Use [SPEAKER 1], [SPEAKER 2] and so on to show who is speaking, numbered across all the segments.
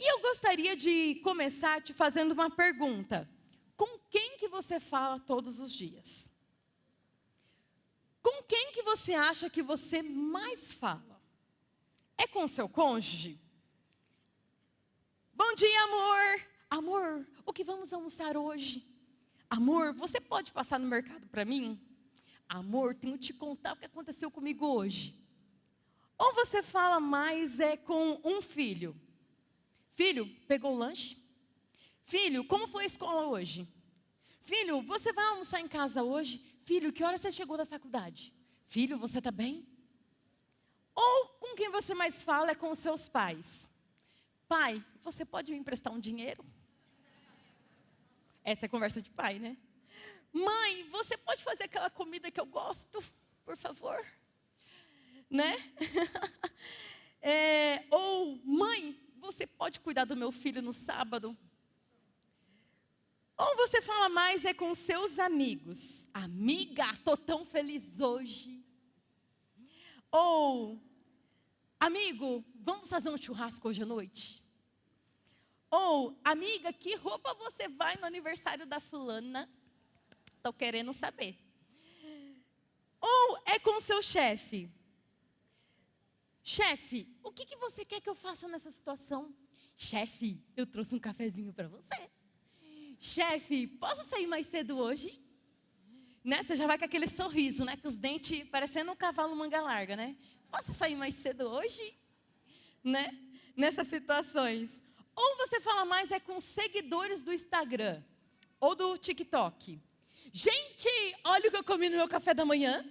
[SPEAKER 1] E eu gostaria de começar te fazendo uma pergunta. Com quem que você fala todos os dias? Com quem que você acha que você mais fala? É com seu cônjuge? Bom dia, amor. Amor, o que vamos almoçar hoje? Amor, você pode passar no mercado para mim? Amor, tenho que te contar o que aconteceu comigo hoje. Ou você fala mais com um filho? Filho, pegou o lanche? Filho, como foi a escola hoje? Filho, você vai almoçar em casa hoje? Filho, que hora você chegou da faculdade? Filho, você está bem? Ou com quem você mais fala é com os seus pais? Pai, você pode me emprestar um dinheiro? Essa é a conversa de pai, né? Mãe, você pode fazer aquela comida que eu gosto, por favor? Né? Ou, mãe, você pode cuidar do meu filho no sábado? Ou você fala mais com seus amigos? Amiga, tô tão feliz hoje. Ou, amigo, vamos fazer um churrasco hoje à noite? Ou, amiga, que roupa você vai no aniversário da fulana? Estou querendo saber. Ou é com seu chefe? Chefe, o que você quer que eu faça nessa situação? Chefe, eu trouxe um cafezinho para você. Chefe, posso sair mais cedo hoje? Né? Você já vai com aquele sorriso, né? Com os dentes parecendo um cavalo manga larga, né? Posso sair mais cedo hoje? Né? Nessas situações. Ou você fala mais com seguidores do Instagram ou do TikTok. Gente, olha o que eu comi no meu café da manhã.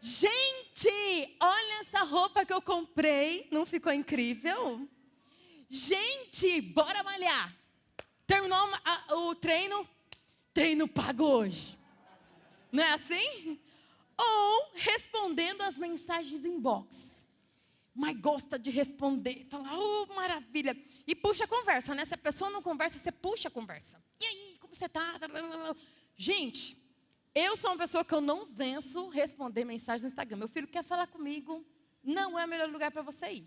[SPEAKER 1] Gente, olha essa roupa que eu comprei. Não ficou incrível? Gente, bora malhar. Terminou o treino? Treino pago hoje. Não é assim? Ou respondendo as mensagens inbox. Mas gosta de responder, fala, oh, maravilha. E puxa a conversa, né? Se a pessoa não conversa, você puxa a conversa. E aí, como você está? Gente, eu sou uma pessoa que eu não venço responder mensagem no Instagram. Meu filho quer falar comigo, não é o melhor lugar para você ir.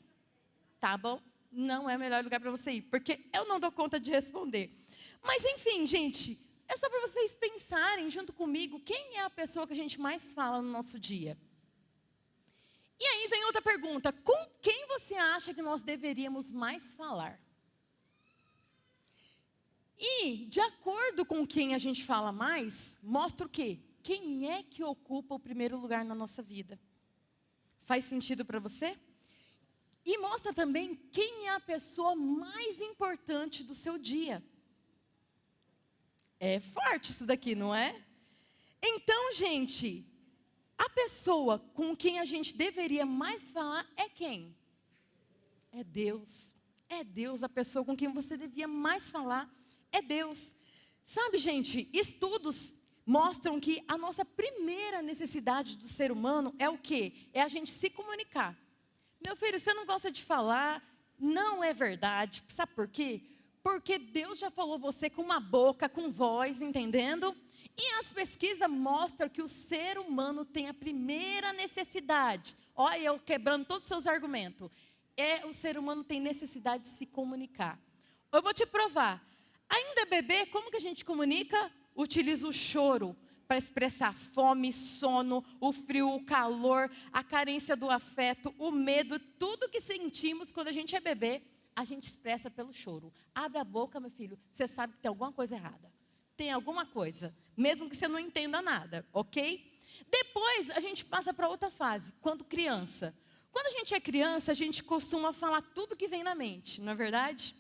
[SPEAKER 1] Tá bom? Não é o melhor lugar para você ir, porque eu não dou conta de responder. Mas enfim, gente, é só para vocês pensarem junto comigo, quem é a pessoa que a gente mais fala no nosso dia? E aí vem outra pergunta, com quem você acha que nós deveríamos mais falar? E, de acordo com quem a gente fala mais, mostra o quê? Quem é que ocupa o primeiro lugar na nossa vida? Faz sentido para você? E mostra também quem é a pessoa mais importante do seu dia. É forte isso daqui, não é? Então, gente, a pessoa com quem a gente deveria mais falar é quem? É Deus. É Deus, a pessoa com quem você devia mais falar é Deus. Sabe, gente, estudos mostram que a nossa primeira necessidade do ser humano é o quê? É a gente se comunicar. Meu filho, você não gosta de falar? Não é verdade. Sabe por quê? Porque Deus já falou você com uma boca, com voz, entendendo? E as pesquisas mostram que o ser humano tem a primeira necessidade. Olha, eu quebrando todos os seus argumentos. O ser humano tem necessidade de se comunicar. Eu vou te provar. Ainda bebê, como que a gente comunica? Utiliza o choro para expressar fome, sono, o frio, o calor, a carência do afeto, o medo, tudo que sentimos quando a gente é bebê, a gente expressa pelo choro. Abre a boca, meu filho, você sabe que tem alguma coisa errada. Tem alguma coisa, mesmo que você não entenda nada, ok? Depois a gente passa para outra fase, quando criança. Quando a gente é criança, a gente costuma falar tudo que vem na mente, não é verdade?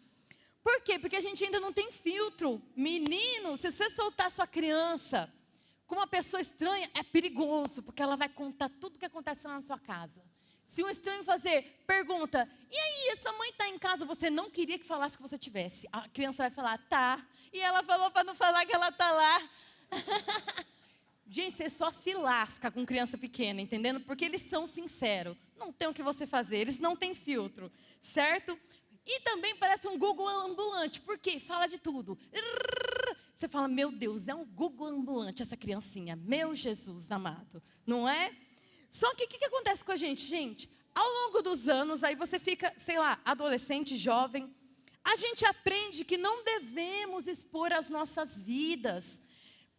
[SPEAKER 1] Por quê? Porque a gente ainda não tem filtro. Menino, se você soltar sua criança com uma pessoa estranha, é perigoso, porque ela vai contar tudo o que acontece lá na sua casa. Se um estranho pergunta, e aí, essa mãe está em casa, você não queria que falasse que você tivesse. A criança vai falar, tá. E ela falou para não falar que ela está lá. Gente, você só se lasca com criança pequena, entendendo? Porque eles são sinceros. Não tem o que você fazer, eles não têm filtro, certo? E também parece um Google ambulante. Por quê? Fala de tudo. Você fala, meu Deus, é um Google ambulante essa criancinha. Meu Jesus amado, não é? Só que o que acontece com a gente, gente? ao longo dos anos, aí você fica, sei lá, adolescente, jovem, a gente aprende que não devemos expor as nossas vidas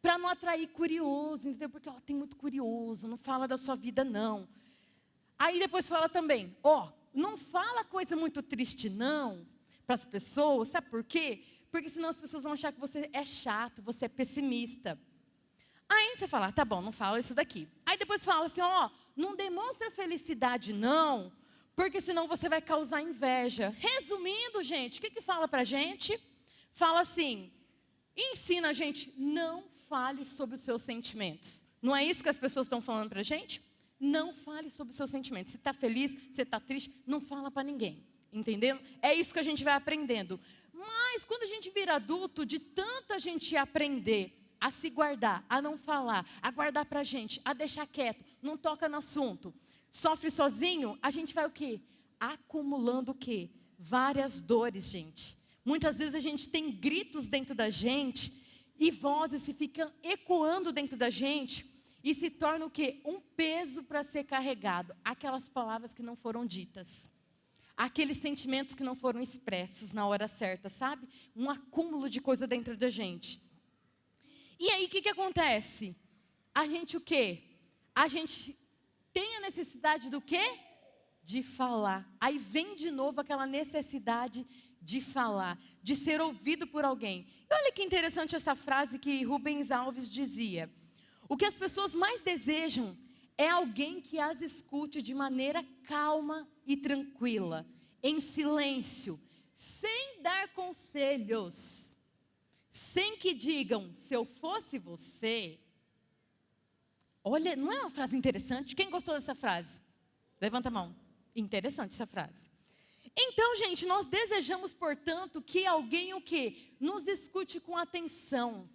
[SPEAKER 1] para não atrair curioso, entendeu? Porque tem muito curioso, não fala da sua vida não. Aí depois fala também, não fala coisa muito triste não, para as pessoas, sabe por quê? Porque senão as pessoas vão achar que você é chato, você é pessimista. Aí você fala, tá bom, não fala isso daqui. Aí depois fala assim, não demonstra felicidade não, porque senão você vai causar inveja. Resumindo, gente, o que fala pra gente? Fala assim, ensina a gente, não fale sobre os seus sentimentos. Não é isso que as pessoas estão falando pra gente? Não fale sobre os seus sentimentos. Se está feliz, se está triste, não fala para ninguém. Entendendo? É isso que a gente vai aprendendo. Mas quando a gente vira adulto, de tanta gente aprender a se guardar, a não falar, a guardar para a gente, a deixar quieto, não toca no assunto, sofre sozinho, a gente vai o quê? Acumulando o quê? Várias dores, gente. Muitas vezes a gente tem gritos dentro da gente e vozes se ficam ecoando dentro da gente e se torna o quê? Um peso para ser carregado. Aquelas palavras que não foram ditas. Aqueles sentimentos que não foram expressos na hora certa, sabe? Um acúmulo de coisa dentro da gente. E aí, o que acontece? A gente o quê? A gente tem a necessidade do quê? De falar. Aí vem de novo aquela necessidade de falar, de ser ouvido por alguém. E olha que interessante essa frase que Rubens Alves dizia. O que as pessoas mais desejam é alguém que as escute de maneira calma e tranquila, em silêncio, sem dar conselhos, sem que digam, se eu fosse você. Olha, não é uma frase interessante? Quem gostou dessa frase? Levanta a mão. Interessante essa frase. Então, gente, nós desejamos, portanto, que alguém o quê? Nos escute com atenção.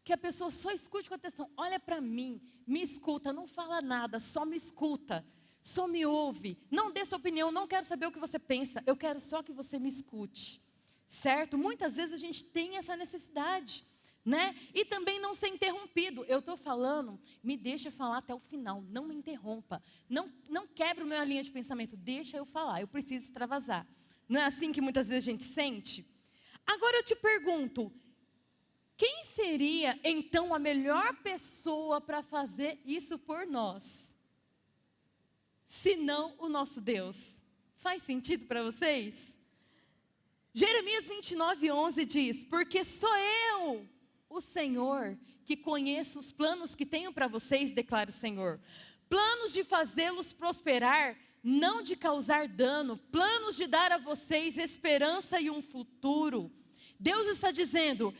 [SPEAKER 1] Que a pessoa só escute com atenção. Olha para mim, me escuta, não fala nada, só me escuta. Só me ouve. Não dê sua opinião, não quero saber o que você pensa. Eu quero só que você me escute. Certo? Muitas vezes a gente tem essa necessidade, né? E também não ser interrompido. Eu estou falando, me deixa falar até o final, não me interrompa. Não quebre a minha linha de pensamento, deixa eu falar, eu preciso extravasar. Não é assim que muitas vezes a gente sente? Agora eu te pergunto, quem seria então a melhor pessoa para fazer isso por nós? Se não o nosso Deus. Faz sentido para vocês? Jeremias 29:11 diz, porque sou eu, o Senhor, que conheço os planos que tenho para vocês, declara o Senhor. Planos de fazê-los prosperar, não de causar dano, planos de dar a vocês esperança e um futuro. Deus está dizendo,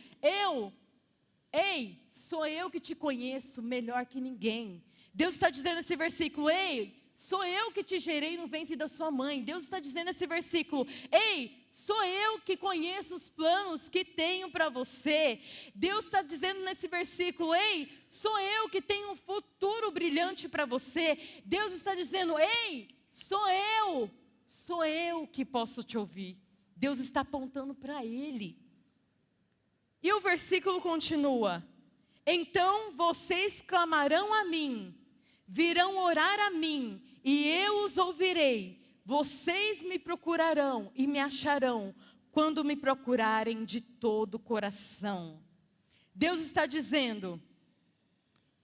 [SPEAKER 1] sou eu que te conheço melhor que ninguém. Deus está dizendo nesse versículo, sou eu que te gerei no ventre da sua mãe. Deus está dizendo nesse versículo, sou eu que conheço os planos que tenho para você. Deus está dizendo nesse versículo, sou eu que tenho um futuro brilhante para você. Deus está dizendo, sou eu que posso te ouvir. Deus está apontando para Ele. E o versículo continua, então vocês clamarão a mim, virão orar a mim, e eu os ouvirei. Vocês me procurarão e me acharão quando me procurarem de todo o coração. Deus está dizendo,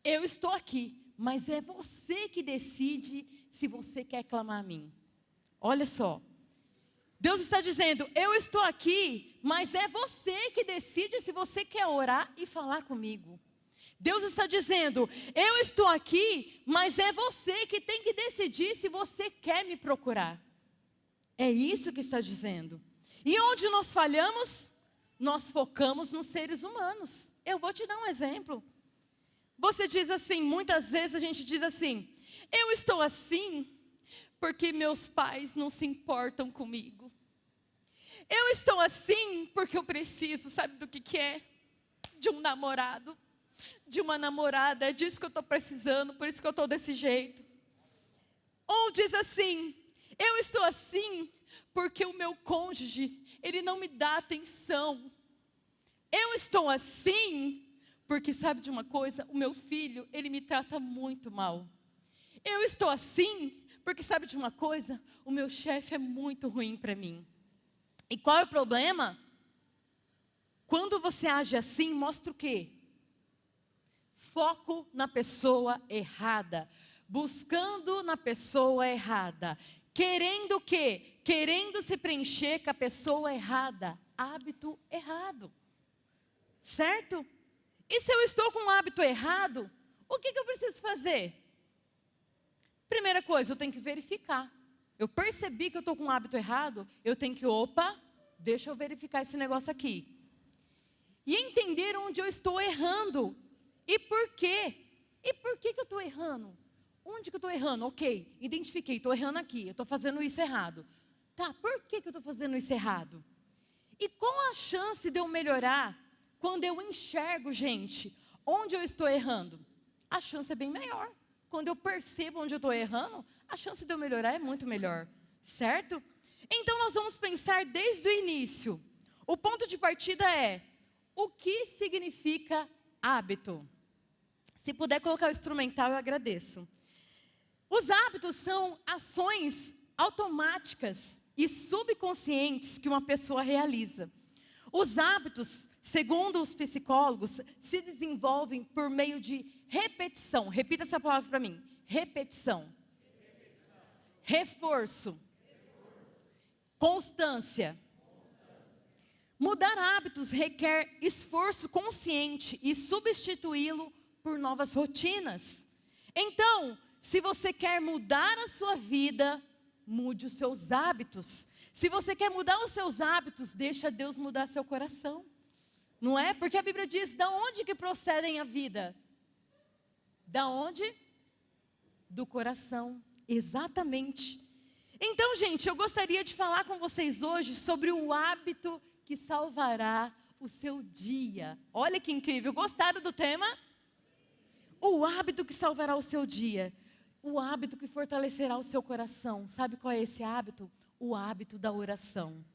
[SPEAKER 1] eu estou aqui, mas é você que decide se você quer clamar a mim. Olha só, Deus está dizendo, eu estou aqui, mas é você que decide se você quer orar e falar comigo. Deus está dizendo, eu estou aqui, mas é você que tem que decidir se você quer me procurar. É isso que está dizendo. E onde nós falhamos? Nós focamos nos seres humanos. Eu vou te dar um exemplo. Você diz assim, muitas vezes a gente diz assim, eu estou assim porque meus pais não se importam comigo. Eu estou assim porque eu preciso, sabe do que é? De um namorado. De uma namorada, é disso que eu estou precisando, por isso que eu estou desse jeito. Ou diz assim, eu estou assim porque o meu cônjuge, ele não me dá atenção. Eu estou assim porque, sabe de uma coisa, o meu filho, ele me trata muito mal. Eu estou assim Porque sabe de uma coisa? O meu chefe é muito ruim para mim. E qual é o problema? Quando você age assim, mostra o quê? Foco na pessoa errada. Buscando na pessoa errada. Querendo o quê? Querendo se preencher com a pessoa errada. Hábito errado. Certo? E se eu estou com um hábito errado, o que eu preciso fazer? Primeira coisa, eu tenho que verificar. Eu percebi que eu estou com um hábito errado, eu tenho que, deixa eu verificar esse negócio aqui. E entender onde eu estou errando. E por quê? E por que eu estou errando? Onde que eu estou errando? Ok, identifiquei, estou errando aqui, eu estou fazendo isso errado. Tá, por que eu estou fazendo isso errado? E qual a chance de eu melhorar quando eu enxergo, gente, onde eu estou errando? A chance é bem maior. Quando eu percebo onde eu estou errando, a chance de eu melhorar é muito melhor, certo? Então nós vamos pensar desde o início. O ponto de partida é, o que significa hábito? Se puder colocar o instrumental, eu agradeço. Os hábitos são ações automáticas e subconscientes que uma pessoa realiza. Os hábitos, segundo os psicólogos, se desenvolvem por meio de repetição. Repita essa palavra para mim. Repetição. Reforço. Constância. Mudar hábitos requer esforço consciente e substituí-lo por novas rotinas. Então, se você quer mudar a sua vida, mude os seus hábitos. Se você quer mudar os seus hábitos, deixa Deus mudar seu coração. Não é? Porque a Bíblia diz, da onde que procedem a vida? Da onde? Do coração. Exatamente. Então, gente, eu gostaria de falar com vocês hoje sobre o hábito que salvará o seu dia. Olha que incrível. Gostaram do tema? O hábito que salvará o seu dia. O hábito que fortalecerá o seu coração. Sabe qual é esse hábito? O hábito da oração.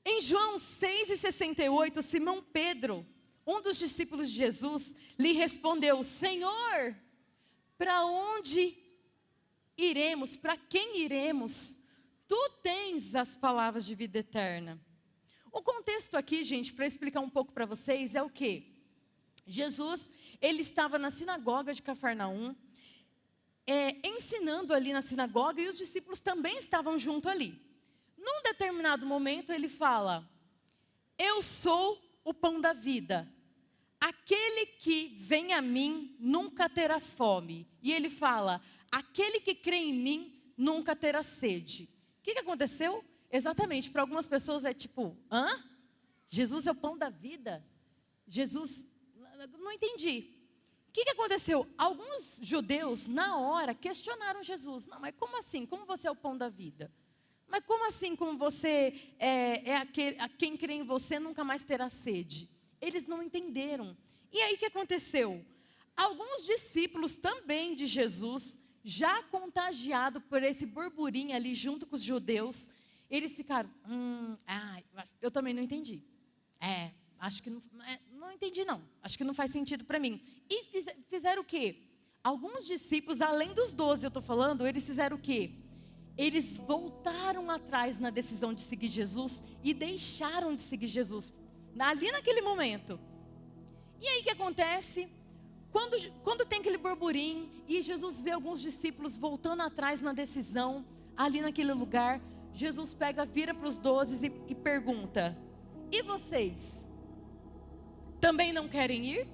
[SPEAKER 1] Em João 6,68, Simão Pedro, um dos discípulos de Jesus, lhe respondeu: Senhor, para onde iremos? Para quem iremos? Tu tens as palavras de vida eterna. O contexto aqui, gente, para explicar um pouco para vocês, é o quê? Jesus, ele estava na sinagoga de Cafarnaum, ensinando ali na sinagoga, e os discípulos também estavam junto ali. Num determinado momento, ele fala: eu sou o pão da vida. Aquele que vem a mim nunca terá fome. E ele fala: aquele que crê em mim nunca terá sede. O que aconteceu? Exatamente, para algumas pessoas é tipo, Jesus é o pão da vida? Jesus, não entendi. O que aconteceu? Alguns judeus, na hora, questionaram Jesus. Não, mas como assim? Como você é o pão da vida? Mas como assim, como você quem crê em você nunca mais terá sede? Eles não entenderam. E aí o que aconteceu? Alguns discípulos também de Jesus, já contagiados por esse burburinho ali junto com os judeus, eles ficaram, eu também não entendi. Acho que não entendi não. Acho que não faz sentido para mim. E fizeram o quê? Alguns discípulos, além dos 12, eu estou falando, eles fizeram o quê? Eles voltaram atrás na decisão de seguir Jesus e deixaram de seguir Jesus. Ali naquele momento. E aí o que acontece? Quando tem aquele burburinho e Jesus vê alguns discípulos voltando atrás na decisão, ali naquele lugar, Jesus vira para os 12 e pergunta: e vocês? Também não querem ir?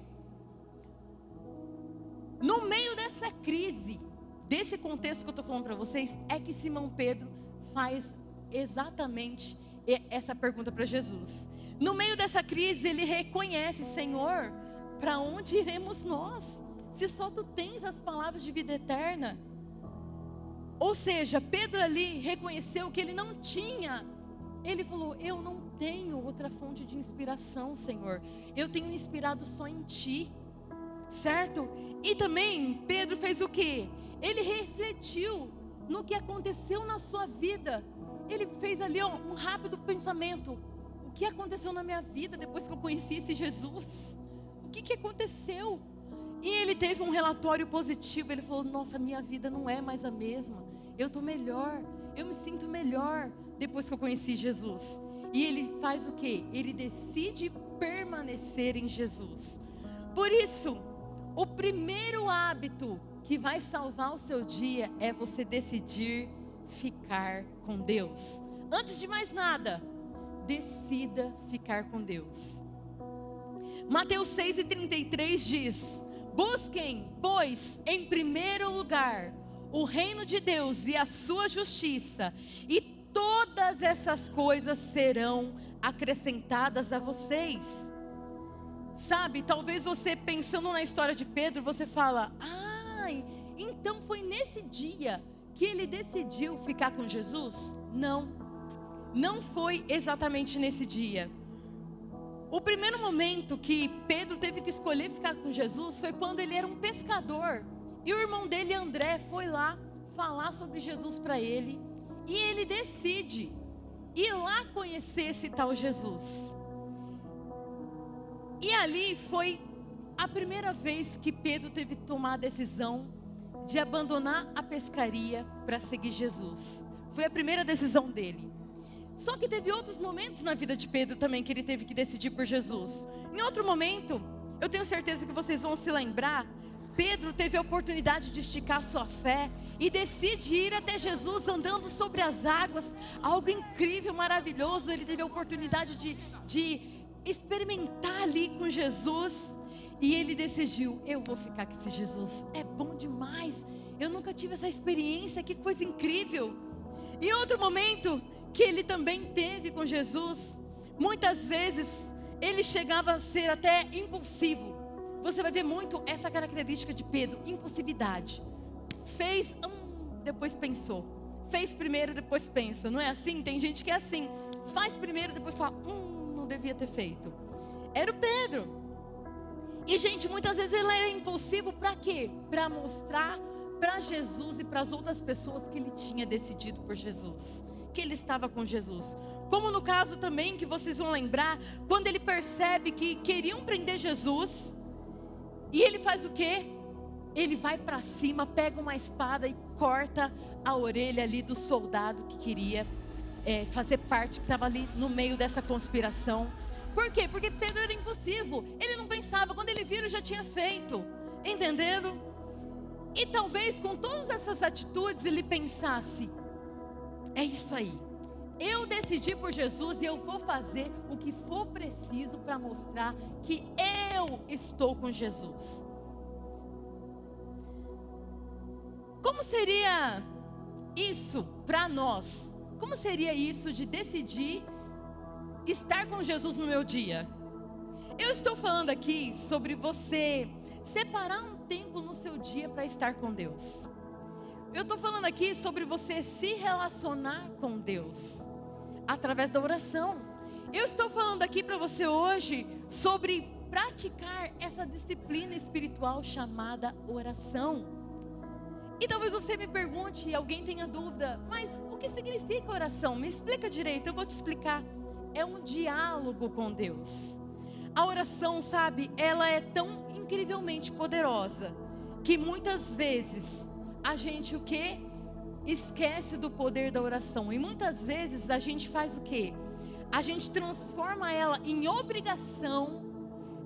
[SPEAKER 1] No meio dessa crise, desse contexto que eu estou falando para vocês, é que Simão Pedro faz exatamente essa pergunta para Jesus. No meio dessa crise, ele reconhece: Senhor, para onde iremos nós? Se só tu tens as palavras de vida eterna. Ou seja, Pedro ali reconheceu que ele não tinha. Ele falou: eu não tenho outra fonte de inspiração, Senhor. Eu tenho inspirado só em Ti. Certo? E também Pedro fez o quê? Ele refletiu no que aconteceu na sua vida. Ele fez ali um rápido pensamento: o que aconteceu na minha vida depois que eu conheci esse Jesus? O que aconteceu? E ele teve um relatório positivo. Ele falou: nossa, minha vida não é mais a mesma. eu estou melhor, eu me sinto melhor depois que eu conheci Jesus. E ele faz o quê? Ele decide permanecer em Jesus. Por isso, o primeiro hábito que vai salvar o seu dia é você decidir ficar com Deus. Antes de mais nada, decida ficar com Deus. Mateus 6:33 diz: busquem, pois, em primeiro lugar, o reino de Deus e a sua justiça, e todas essas coisas serão acrescentadas a vocês. Sabe, talvez você pensando na história de Pedro, você fala: ai, então foi nesse dia que ele decidiu ficar com Jesus? Não foi exatamente nesse dia. O primeiro momento que Pedro teve que escolher ficar com Jesus foi quando ele era um pescador. E o irmão dele, André, foi lá falar sobre Jesus para ele. E ele decide ir lá conhecer esse tal Jesus. E ali foi a primeira vez que Pedro teve que tomar a decisão de abandonar a pescaria para seguir Jesus. Foi a primeira decisão dele. Só que teve outros momentos na vida de Pedro também que ele teve que decidir por Jesus. Em outro momento, eu tenho certeza que vocês vão se lembrar, Pedro teve a oportunidade de esticar sua fé e decide ir até Jesus andando sobre as águas. Algo incrível, maravilhoso. Ele teve a oportunidade de experimentar ali com Jesus. E ele decidiu: eu vou ficar com esse Jesus, é bom demais. Eu nunca tive essa experiência, que coisa incrível. Em outro momento que ele também teve com Jesus, muitas vezes ele chegava a ser até impulsivo. Você vai ver muito essa característica de Pedro, impulsividade. Fez, depois pensou. Fez primeiro, depois pensa. Não é assim? Tem gente que é assim. Faz primeiro, depois fala, não devia ter feito. Era o Pedro. E gente, muitas vezes ele era impulsivo para quê? Para mostrar para Jesus e para as outras pessoas que ele tinha decidido por Jesus, que ele estava com Jesus. Como no caso também que vocês vão lembrar, quando ele percebe que queriam prender Jesus, e ele faz o quê? Ele vai para cima, pega uma espada e corta a orelha ali do soldado que queria fazer parte, que estava ali no meio dessa conspiração. Por quê? Porque Pedro era impulsivo, ele não pensava, quando ele viu ele já tinha feito, entendendo? E talvez com todas essas atitudes ele pensasse: é isso aí, eu decidi por Jesus e eu vou fazer o que for preciso para mostrar que eu estou com Jesus. Como seria isso para nós? Como seria isso de decidir estar com Jesus no meu dia? Eu estou falando aqui sobre você separar um tempo no seu dia para estar com Deus. Eu estou falando aqui sobre você se relacionar com Deus através da oração. Eu estou falando aqui para você hoje sobre praticar essa disciplina espiritual chamada oração. E talvez você me pergunte, alguém tenha dúvida, mas o que significa oração? Me explica direito, eu vou te explicar. É um diálogo com Deus. A oração, sabe, ela é tão incrivelmente poderosa que muitas vezes a gente o quê? Esquece do poder da oração. E muitas vezes a gente faz o quê? A gente transforma ela em obrigação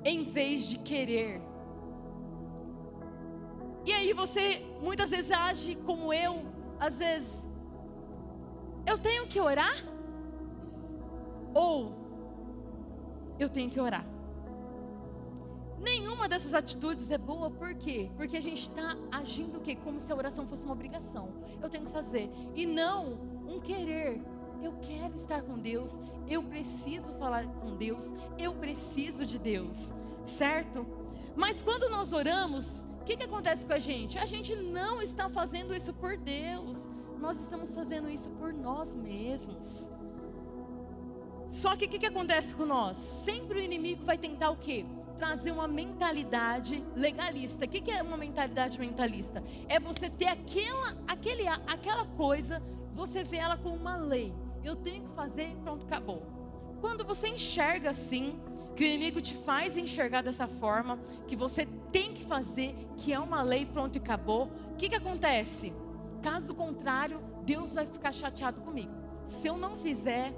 [SPEAKER 1] em vez de querer. E aí você muitas vezes age como eu, às vezes, eu tenho que orar? Ou eu tenho que orar? Nenhuma dessas atitudes é boa, por quê? Porque a gente está agindo o quê? Como se a oração fosse uma obrigação. Eu tenho que fazer. E não um querer. Eu quero estar com Deus. Eu preciso falar com Deus. Eu preciso de Deus. Certo? Mas quando nós oramos, o que acontece com a gente? A gente não está fazendo isso por Deus. Nós estamos fazendo isso por nós mesmos. Só que o que acontece com nós? Sempre o inimigo vai tentar o quê? Trazer uma mentalidade legalista. O que é uma mentalidade mentalista? É você ter aquela coisa, você vê ela como uma lei. Eu tenho que fazer, pronto, acabou. Quando você enxerga assim, que o inimigo te faz enxergar dessa forma, que você tem que fazer, que é uma lei, pronto e acabou, o que acontece? Caso contrário, Deus vai ficar chateado comigo. Se eu não fizer,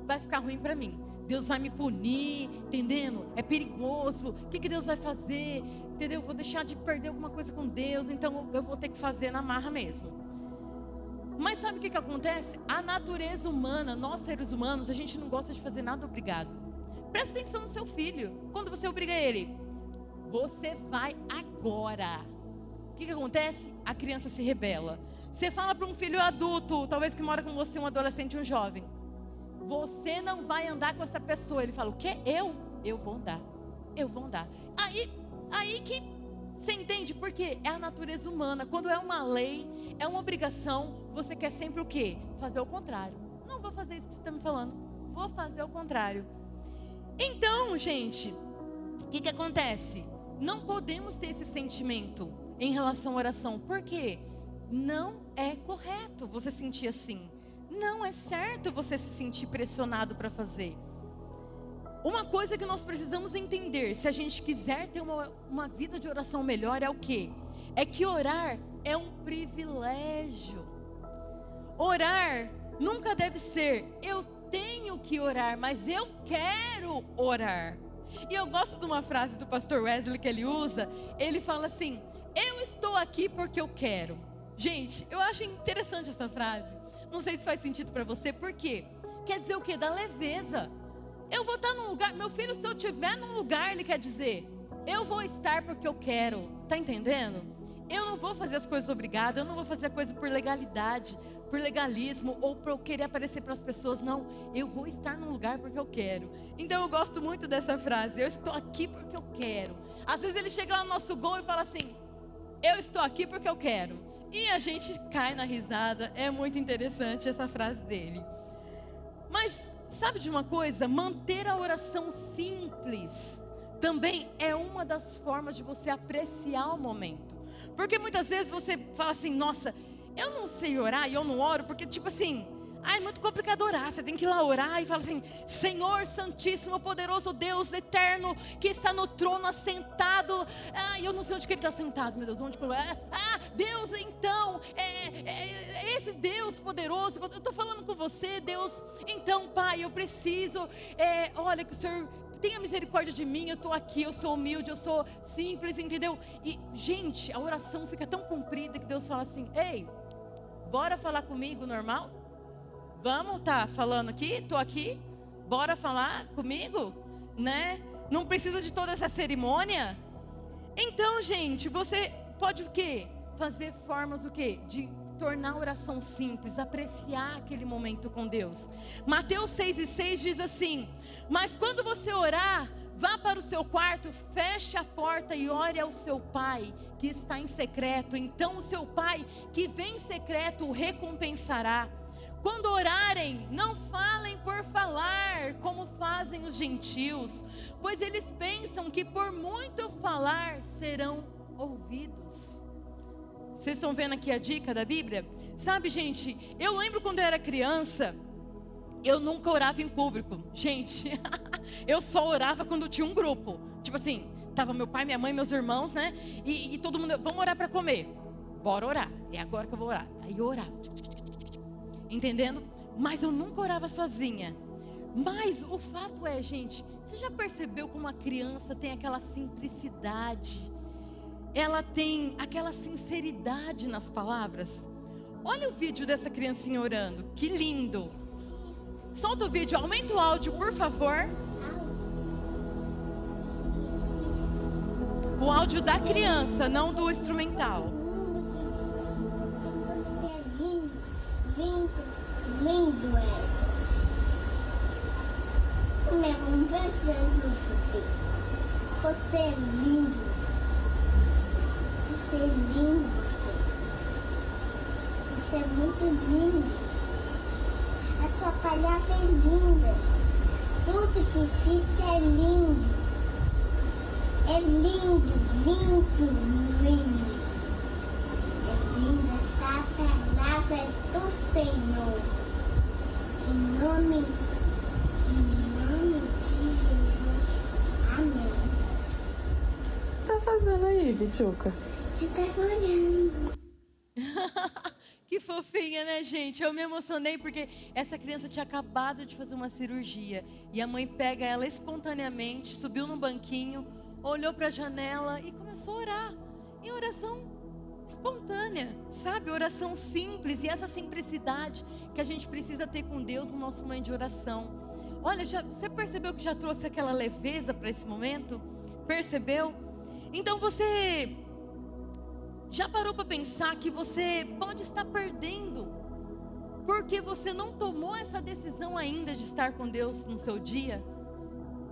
[SPEAKER 1] vai ficar ruim para mim. Deus vai me punir, entendendo? É perigoso. O que Deus vai fazer? Entendeu? Eu vou deixar de perder alguma coisa com Deus, então eu vou ter que fazer na marra mesmo. Mas sabe o que acontece? A natureza humana, nós seres humanos, a gente não gosta de fazer nada obrigado. Presta atenção no seu filho. Quando você obriga ele, você vai agora. O que acontece? A criança se rebela. Você fala para um filho adulto, talvez que mora com você, um adolescente, um jovem: você não vai andar com essa pessoa. Ele fala: o quê? Eu vou andar. Eu vou andar. Aí que você entende por quê? É a natureza humana. Quando é uma lei, é uma obrigação, você quer sempre o quê? Fazer o contrário. Não vou fazer isso que você está me falando. Vou fazer o contrário. Então, gente, o que acontece? Não podemos ter esse sentimento em relação à oração. Por quê? Não é correto você sentir assim. Não é certo você se sentir pressionado para fazer. Uma coisa que nós precisamos entender, se a gente quiser ter uma vida de oração melhor, é o quê? É que orar é um privilégio. Orar nunca deve ser: eu tenho que orar, mas eu quero orar. E eu gosto de uma frase do pastor Wesley que ele usa. Ele fala assim: eu estou aqui porque eu quero. Gente, eu acho interessante essa frase. Não sei se faz sentido para você. Por quê? Quer dizer o quê? Da leveza. Eu vou estar num lugar, meu filho, se eu estiver num lugar, ele quer dizer: eu vou estar porque eu quero. Tá entendendo? Eu não vou fazer as coisas obrigado. Eu não vou fazer a coisa por legalidade, por legalismo, ou para eu querer aparecer para as pessoas. Não, eu vou estar num lugar porque eu quero. Então eu gosto muito dessa frase: eu estou aqui porque eu quero. Às vezes ele chega lá no nosso gol e fala assim: eu estou aqui porque eu quero. E a gente cai na risada. É muito interessante essa frase dele. Mas sabe de uma coisa? Manter a oração simples também é uma das formas de você apreciar o momento. Porque muitas vezes você fala assim: nossa, eu não sei orar e eu não oro, porque tipo assim, é muito complicado orar. Você tem que ir lá orar e falar assim: Senhor Santíssimo, poderoso Deus eterno, que está no trono assentado. Eu não sei onde que ele está sentado, meu Deus, onde que eu... Deus, então, esse Deus poderoso, eu estou falando com você, Deus. Então, Pai, eu preciso, olha, que o Senhor tenha misericórdia de mim. Eu estou aqui, eu sou humilde, eu sou simples, entendeu? E, gente, a oração fica tão comprida que Deus fala assim: ei, bora falar comigo normal? Vamos falando aqui? Estou aqui? Bora falar comigo? Né? Não precisa de toda essa cerimônia? Então, gente, você pode o quê? Fazer formas o quê? De tornar a oração simples, apreciar aquele momento com Deus. Mateus 6:6 diz assim: mas quando você orar, vá para o seu quarto, feche a porta e ore ao seu pai que está em secreto. Então o seu pai que vem em secreto o recompensará. Quando orarem, não falem por falar, como fazem os gentios, pois eles pensam que por muito falar serão ouvidos. Vocês estão vendo aqui a dica da Bíblia? Sabe, gente, eu lembro quando eu era criança, eu nunca orava em público. Gente, eu só orava quando tinha um grupo. Tipo assim, tava meu pai, minha mãe, meus irmãos, né? E todo mundo: vamos orar para comer. Bora orar, é agora que eu vou orar. Aí eu orava. Entendendo? Mas eu nunca orava sozinha. Mas o fato é, gente, você já percebeu como uma criança tem aquela simplicidade? Ela tem aquela sinceridade nas palavras. Olha o vídeo dessa criancinha orando. Que lindo. Solta o vídeo, aumenta o áudio, por favor. O áudio da criança, não do instrumental.
[SPEAKER 2] Lindo és. Um beijo de você. Você é lindo. Você é lindo, você. Você é muito lindo. A sua palhaça é linda. Tudo que existe é lindo. É lindo, lindo, lindo. É linda essa palavra do Senhor. Em nome de Jesus. Amém.
[SPEAKER 3] O que tá fazendo aí, Bichuca?
[SPEAKER 2] Você tá orando.
[SPEAKER 1] Que fofinha, né, gente? Eu me emocionei porque essa criança tinha acabado de fazer uma cirurgia. E a mãe pega ela espontaneamente, subiu no banquinho, olhou para a janela e começou a orar. Em oração espontânea, sabe? Oração simples. E essa simplicidade que a gente precisa ter com Deus no nosso momento de oração. Olha, você percebeu que já trouxe aquela leveza para esse momento? Percebeu? Então você já parou para pensar que você pode estar perdendo porque você não tomou essa decisão ainda de estar com Deus no seu dia?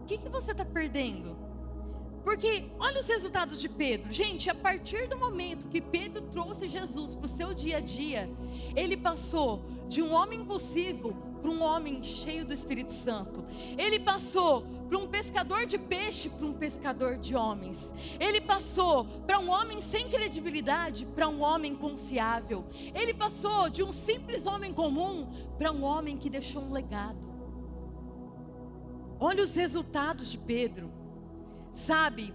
[SPEAKER 1] O que você está perdendo? Porque olha os resultados de Pedro. Gente, a partir do momento que Pedro trouxe Jesus para o seu dia a dia, ele passou de um homem impossível para um homem cheio do Espírito Santo. Ele passou para um pescador de peixe para um pescador de homens. Ele passou para um homem sem credibilidade para um homem confiável. Ele passou de um simples homem comum para um homem que deixou um legado. Olha os resultados de Pedro. Sabe,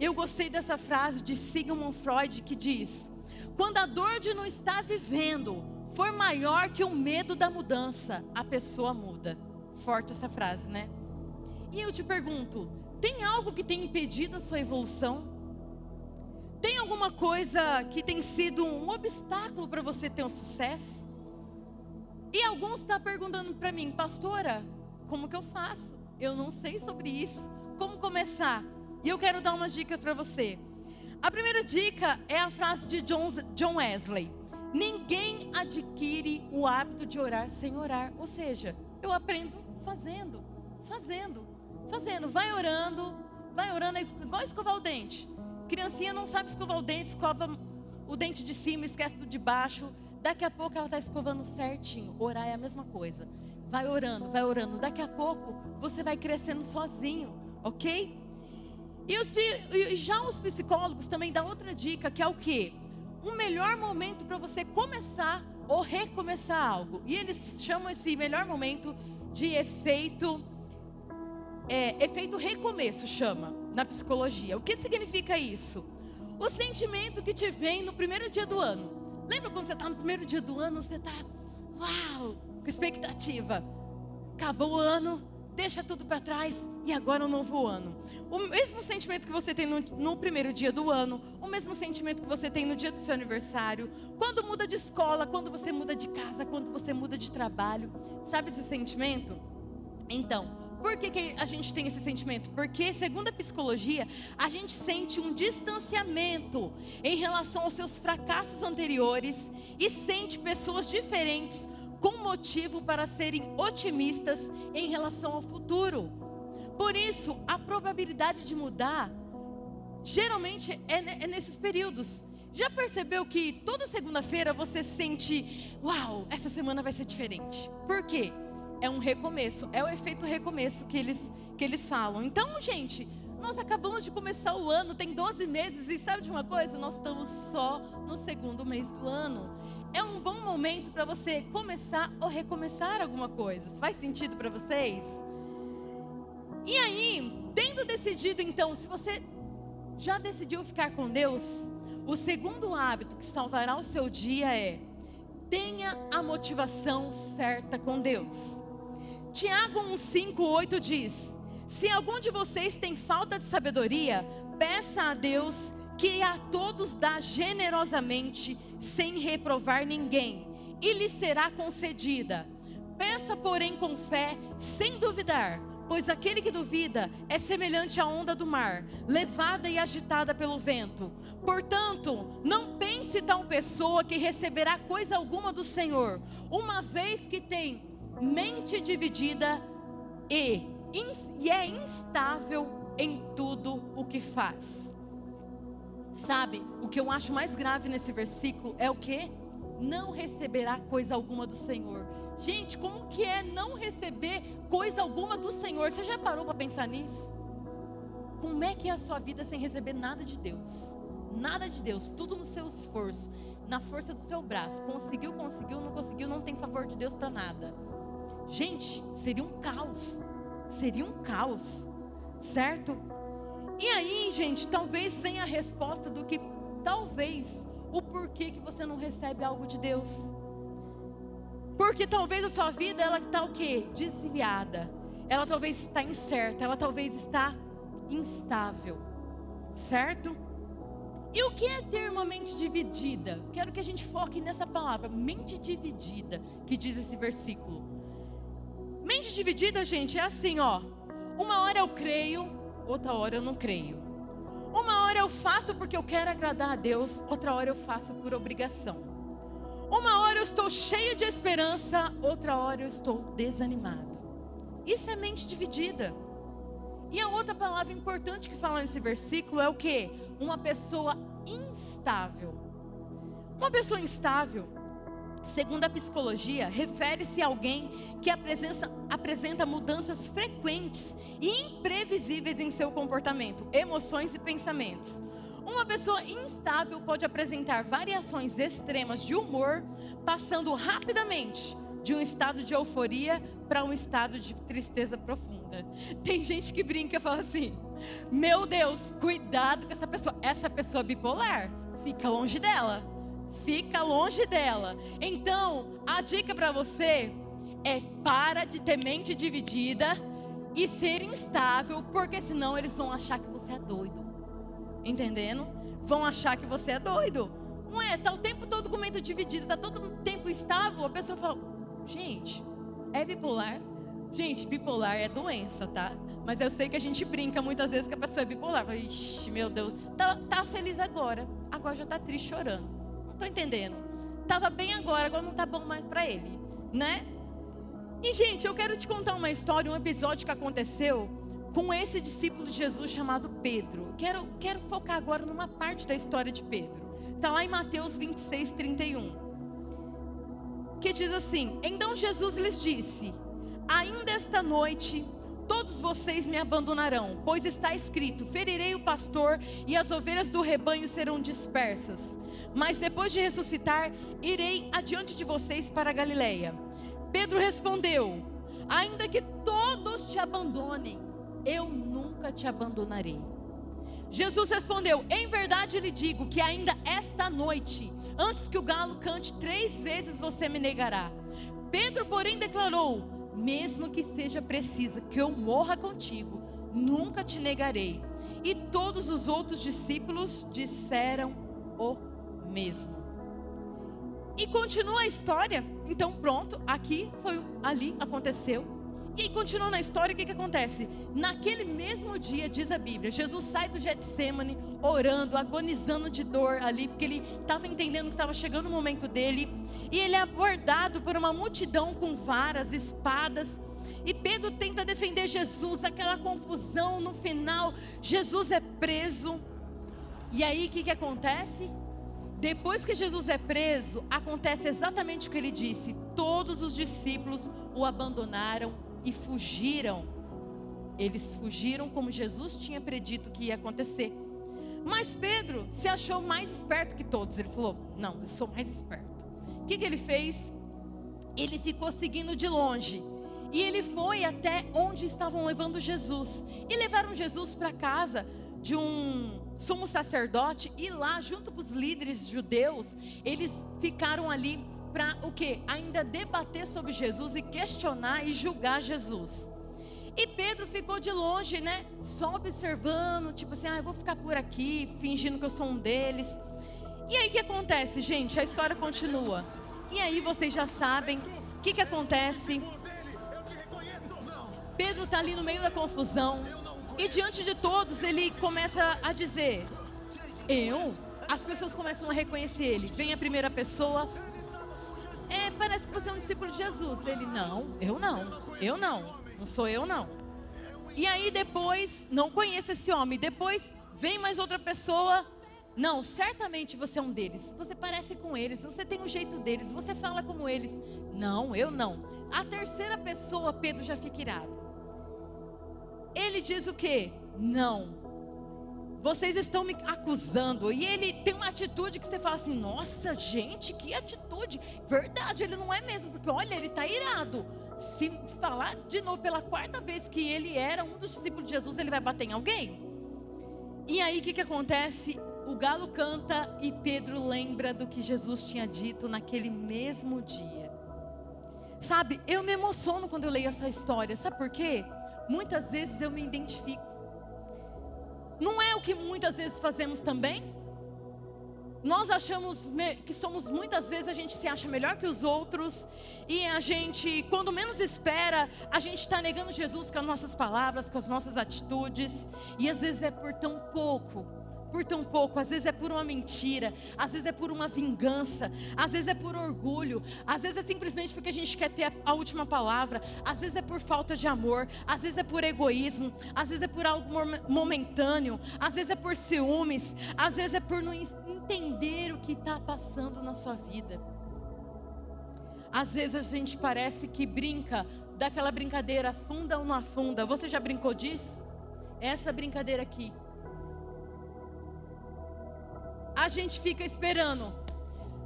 [SPEAKER 1] eu gostei dessa frase de Sigmund Freud que diz: quando a dor de não estar vivendo for maior que o medo da mudança, a pessoa muda. Forte essa frase, né? E eu te pergunto, tem algo que tem impedido a sua evolução? Tem alguma coisa que tem sido um obstáculo para você ter um sucesso? E alguns estão perguntando para mim, pastora, como que eu faço? Eu não sei sobre isso. Como começar? E eu quero dar umas dicas para você. A primeira dica é a frase de John Wesley: ninguém adquire o hábito de orar sem orar. Ou seja, eu aprendo fazendo. Vai orando, igual escovar o dente. Criancinha não sabe escovar o dente, escova o dente de cima, esquece do de baixo. Daqui a pouco ela está escovando certinho. Orar é a mesma coisa. Vai orando. Daqui a pouco você vai crescendo sozinho, ok? E já os psicólogos também dão outra dica, que é o quê? O melhor momento para você começar ou recomeçar algo. E eles chamam esse melhor momento de efeito recomeço, chama na psicologia. O que significa isso? O sentimento que te vem no primeiro dia do ano. Lembra quando você está no primeiro dia do ano, você está, uau, com expectativa. Acabou o ano, deixa tudo para trás e agora um novo ano. O mesmo sentimento que você tem no primeiro dia do ano, o mesmo sentimento que você tem no dia do seu aniversário, quando muda de escola, quando você muda de casa, quando você muda de trabalho. Sabe esse sentimento? Então, por que a gente tem esse sentimento? Porque, segundo a psicologia, a gente sente um distanciamento em relação aos seus fracassos anteriores e sente pessoas diferentes com motivo para serem otimistas em relação ao futuro. Por isso, a probabilidade de mudar geralmente é nesses períodos. Já percebeu que toda segunda-feira você sente, uau, essa semana vai ser diferente? Por quê? É um recomeço, é o efeito recomeço que eles falam. Então, gente, nós acabamos de começar o ano, tem 12 meses e sabe de uma coisa? Nós estamos só no segundo mês do ano. É um bom momento para você começar ou recomeçar alguma coisa. Faz sentido para vocês? E aí, tendo decidido então, se você já decidiu ficar com Deus, o segundo hábito que salvará o seu dia é: tenha a motivação certa com Deus. Tiago 1:5-8 diz: se algum de vocês tem falta de sabedoria, peça a Deus, que a todos dá generosamente, sem reprovar ninguém, e lhe será concedida. Peça, porém, com fé, sem duvidar, pois aquele que duvida é semelhante à onda do mar, levada e agitada pelo vento. Portanto, não pense tal pessoa que receberá coisa alguma do Senhor, uma vez que tem mente dividida e é instável em tudo o que faz. Sabe, o que eu acho mais grave nesse versículo é o quê? Não receberá coisa alguma do Senhor. Gente, como que é não receber coisa alguma do Senhor? Você já parou para pensar nisso? Como é que é a sua vida sem receber nada de Deus? Nada de Deus, tudo no seu esforço, na força do seu braço. Conseguiu, não conseguiu, não tem favor de Deus para nada. Gente, seria um caos, certo? E aí, gente, talvez venha a resposta do que talvez o porquê que você não recebe algo de Deus. Porque talvez a sua vida, ela está o quê? Desviada. Ela talvez está incerta, ela talvez está instável. Certo? E o que é ter uma mente dividida? Quero que a gente foque nessa palavra, mente dividida, que diz esse versículo. Mente dividida, gente, é assim, ó. Uma hora eu creio, outra hora eu não creio. Uma hora eu faço porque eu quero agradar a Deus, outra hora eu faço por obrigação. Uma hora eu estou cheio de esperança, outra hora eu estou desanimado. Isso é mente dividida. E a outra palavra importante que fala nesse versículo é o quê? Uma pessoa instável. Uma pessoa instável, segundo a psicologia, refere-se a alguém que apresenta mudanças frequentes e imprevisíveis em seu comportamento, emoções e pensamentos. Uma pessoa instável pode apresentar variações extremas de humor, passando rapidamente de um estado de euforia para um estado de tristeza profunda. Tem gente que brinca e fala assim: meu Deus, cuidado com essa pessoa bipolar, fica longe dela. Fica longe dela. Então, a dica para você é: para de ter mente dividida e ser instável, porque senão eles vão achar que você é doido. Entendendo? Vão achar que você é doido. Não é? Tá o tempo todo com mente dividida, tá todo o tempo instável. A pessoa fala: gente, é bipolar? Gente, bipolar é doença, tá? Mas eu sei que a gente brinca muitas vezes que a pessoa é bipolar. Fala: ixi, meu Deus, tá feliz agora já tá triste chorando. Não tô entendendo. Tava bem agora não tá bom mais para ele, né? E gente, eu quero te contar uma história, um episódio que aconteceu com esse discípulo de Jesus chamado Pedro. Quero focar agora numa parte da história de Pedro. Tá lá em Mateus 26, 31. Que diz assim: então Jesus lhes disse: ainda esta noite todos vocês me abandonarão, pois está escrito: ferirei o pastor e as ovelhas do rebanho serão dispersas. Mas depois de ressuscitar, irei adiante de vocês para a Galileia. Pedro respondeu: ainda que todos te abandonem, eu nunca te abandonarei. Jesus respondeu: em verdade lhe digo que ainda esta noite, antes que o galo cante 3 vezes, você me negará. Pedro, porém, declarou: mesmo que seja preciso que eu morra contigo, nunca te negarei. E todos os outros discípulos disseram o mesmo. E continua a história. Então pronto, ali aconteceu. E aí continua na história, o que acontece? Naquele mesmo dia, diz a Bíblia, Jesus sai do Getsêmani, orando, agonizando de dor ali, porque ele estava entendendo que estava chegando o momento dele. E ele é abordado por uma multidão com varas, espadas. E Pedro tenta defender Jesus, aquela confusão no final. Jesus é preso. E aí o que acontece? Depois que Jesus é preso, acontece exatamente o que ele disse. Todos os discípulos o abandonaram e fugiram. Eles fugiram como Jesus tinha predito que ia acontecer. Mas Pedro se achou mais esperto que todos. Ele falou: não, eu sou mais esperto. O que ele fez? Ele ficou seguindo de longe. E ele foi até onde estavam levando Jesus. E levaram Jesus para casa de um sumo sacerdote. E lá, junto com os líderes judeus, eles ficaram ali para o quê? Ainda debater sobre Jesus e questionar e julgar Jesus. E Pedro ficou de longe, né? Só observando, tipo assim: eu vou ficar por aqui, fingindo que eu sou um deles. E aí o que acontece, gente? A história continua. E aí vocês já sabem o que acontece. Pedro está ali no meio da confusão. E diante de todos ele começa a dizer: As pessoas começam a reconhecer ele. Vem a primeira pessoa: parece que você é um discípulo de Jesus. Ele: não, eu não sou eu não. E aí depois, não conheço esse homem. Depois vem mais outra pessoa: não, certamente você é um deles. Você parece com eles, você tem um jeito deles, você fala como eles. Não, eu não. A terceira pessoa, Pedro já fica irado. Ele diz o quê? Não, vocês estão me acusando. E ele tem uma atitude que você fala assim: nossa, gente, que atitude. Verdade, ele não é mesmo, porque olha, ele está irado. Se falar de novo pela 4ª vez que ele era um dos discípulos de Jesus, ele vai bater em alguém. E aí o que acontece? o galo canta e Pedro lembra do que Jesus tinha dito naquele mesmo dia. Sabe, eu me emociono quando eu leio essa história. Sabe por quê? Muitas vezes eu me identifico. Não é o que muitas vezes fazemos também? Nós achamos que somos, muitas vezes a gente se acha melhor que os outros. E a gente, quando menos espera, a gente está negando Jesus com as nossas palavras, com as nossas atitudes. E às vezes é por tão pouco. Às vezes é por uma mentira, às vezes é por uma vingança, às vezes é por orgulho, às vezes é simplesmente porque a gente quer ter a última palavra, às vezes é por falta de amor, às vezes é por egoísmo, às vezes é por algo momentâneo, às vezes é por ciúmes, às vezes é por não entender o que está passando na sua vida. Às vezes a gente parece que brinca daquela brincadeira, afunda ou não afunda. Você já brincou disso? Essa brincadeira aqui. A gente fica esperando.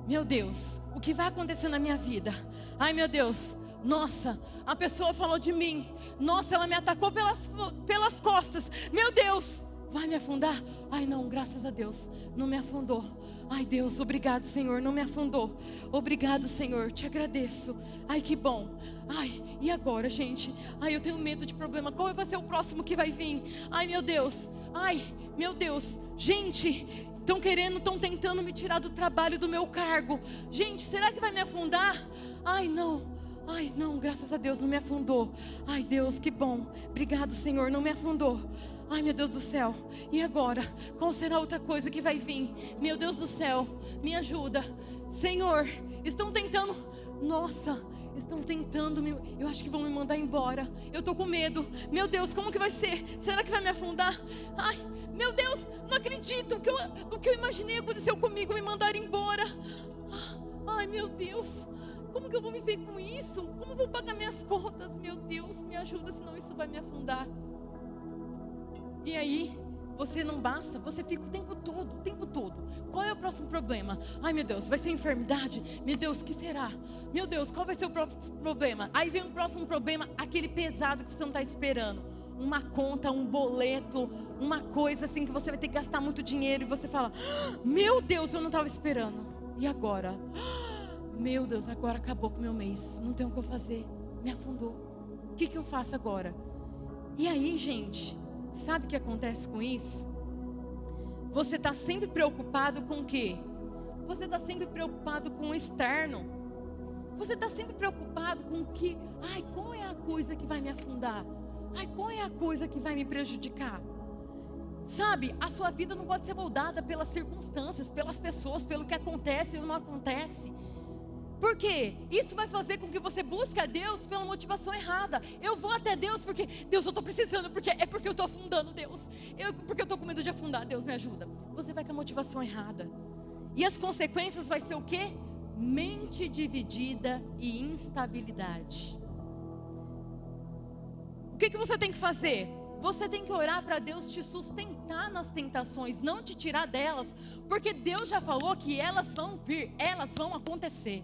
[SPEAKER 1] Meu Deus, o que vai acontecer na minha vida? Ai meu Deus, nossa, a pessoa falou de mim. Nossa, ela me atacou pelas costas. Meu Deus, vai me afundar? Ai não, graças a Deus, não me afundou. Ai Deus, obrigado Senhor, não me afundou. Obrigado Senhor, te agradeço. Ai que bom. Ai, e agora gente? Ai eu tenho medo de problema. Qual vai ser o próximo que vai vir? Ai meu Deus, ai meu Deus. Gente, estão tentando me tirar do trabalho, do meu cargo. Gente, será que vai me afundar? Ai não, graças a Deus não me afundou. Ai Deus, que bom, obrigado Senhor, não me afundou. Ai meu Deus do céu, e agora? Qual será outra coisa que vai vir? Meu Deus do céu, me ajuda. Senhor, estão tentando, eu acho que vão me mandar embora. Eu estou com medo, meu Deus, como que vai ser? Será que vai me afundar? Ai, meu Deus, não acredito, o que eu imaginei aconteceu comigo, me mandaram embora. Ai meu Deus, como que eu vou viver com isso? Como eu vou pagar minhas contas? Meu Deus, me ajuda, senão isso vai me afundar. E aí, você não basta, você fica o tempo todo. Qual é o próximo problema? Ai meu Deus, vai ser enfermidade? Meu Deus, o que será? Meu Deus, qual vai ser o próximo problema? Aí vem o próximo problema, aquele pesado que você não está esperando. Uma conta, um boleto, uma coisa assim que você vai ter que gastar muito dinheiro. E você fala, meu Deus, eu não estava esperando. E agora? Meu Deus, agora acabou com o meu mês. Não tenho o que eu fazer, me afundou. O que eu faço agora? E aí gente, sabe o que acontece com isso? Você está sempre preocupado com o quê? Você está sempre preocupado com o externo. Você está sempre preocupado com o que? Ai, qual é a coisa que vai me afundar? Ai, qual é a coisa que vai me prejudicar? Sabe, a sua vida não pode ser moldada pelas circunstâncias, pelas pessoas, pelo que acontece ou não acontece. Por quê? Isso vai fazer com que você busque a Deus pela motivação errada. Eu vou até Deus porque, Deus, eu estou precisando, porque eu estou afundando, Deus. Porque eu estou com medo de afundar, Deus, me ajuda. Você vai com a motivação errada. E as consequências vai ser o quê? Mente dividida e instabilidade. O que você tem que fazer? Você tem que orar para Deus te sustentar nas tentações, não te tirar delas, porque Deus já falou que elas vão vir, elas vão acontecer.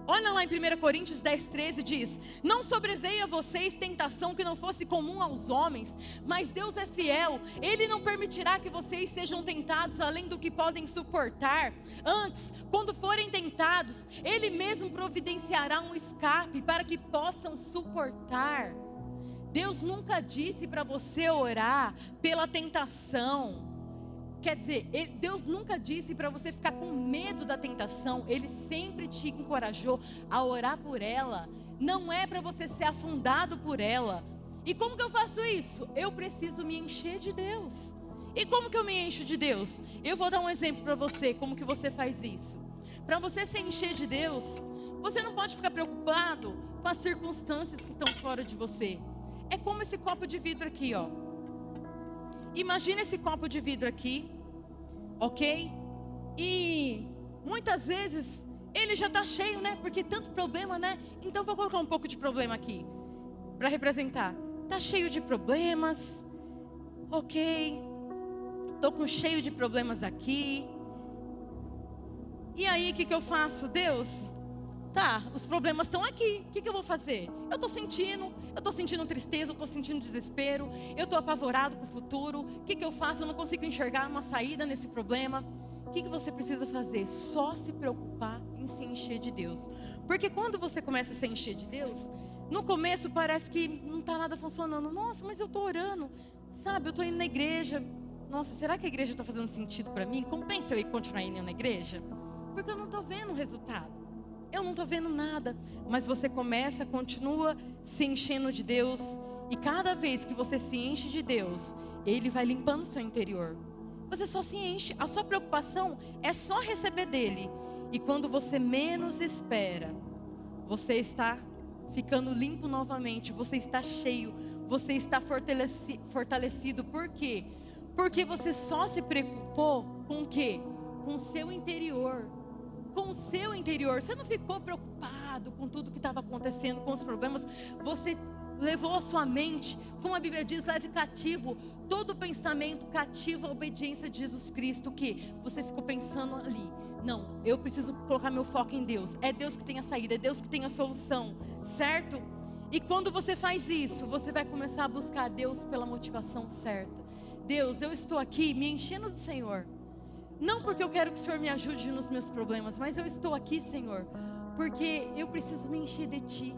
[SPEAKER 1] Olha lá em 1 Coríntios 10:13 diz: não sobreveio a vocês tentação que não fosse comum aos homens, mas Deus é fiel, Ele não permitirá que vocês sejam tentados além do que podem suportar. Antes, quando forem tentados, Ele mesmo providenciará um escape para que possam suportar. Deus nunca disse para você orar pela tentação. Quer dizer, Deus nunca disse para você ficar com medo da tentação. Ele sempre te encorajou a orar por ela. Não é para você ser afundado por ela. E como que eu faço isso? Eu preciso me encher de Deus. E como que eu me encho de Deus? Eu vou dar um exemplo para você, como que você faz isso. Para você se encher de Deus, você não pode ficar preocupado com as circunstâncias que estão fora de você. É como esse copo de vidro aqui, ó. Imagina esse copo de vidro aqui, ok? E muitas vezes ele já está cheio, né? Porque tanto problema, né? Então vou colocar um pouco de problema aqui para representar. Tá cheio de problemas, ok? Tô com cheio de problemas aqui. E aí o que eu faço? Deus, Tá, os problemas estão aqui. O que eu vou fazer? Eu tô sentindo tristeza, eu tô sentindo desespero, eu tô apavorado com o futuro. O que eu faço? Eu não consigo enxergar uma saída nesse problema. O que você precisa fazer? Só se preocupar em se encher de Deus. Porque quando você começa a se encher de Deus, no começo parece que não está nada funcionando. Nossa, mas eu estou orando, sabe? Eu estou indo na igreja. Nossa, será que a igreja está fazendo sentido para mim? Compensa eu ir continuar indo na igreja? Porque eu não estou vendo o resultado. Eu não estou vendo nada. Mas você continua se enchendo de Deus. E cada vez que você se enche de Deus, Ele vai limpando o seu interior. Você só se enche. A sua preocupação é só receber dele. E quando você menos espera, você está ficando limpo novamente. Você está cheio. Você está fortalecido. Por quê? Porque você só se preocupou com o quê? Com o seu interior. Com o seu interior. Você não ficou preocupado com tudo que estava acontecendo, com os problemas. Você levou a sua mente, como a Bíblia diz, leve cativo todo pensamento cativo à obediência de Jesus Cristo. Que você ficou pensando ali, não, eu preciso colocar meu foco em Deus. É Deus que tem a saída, é Deus que tem a solução, certo? E quando você faz isso, você vai começar a buscar a Deus pela motivação certa. Deus, eu estou aqui me enchendo do Senhor, não porque eu quero que o Senhor me ajude nos meus problemas, mas eu estou aqui, Senhor, porque eu preciso me encher de Ti.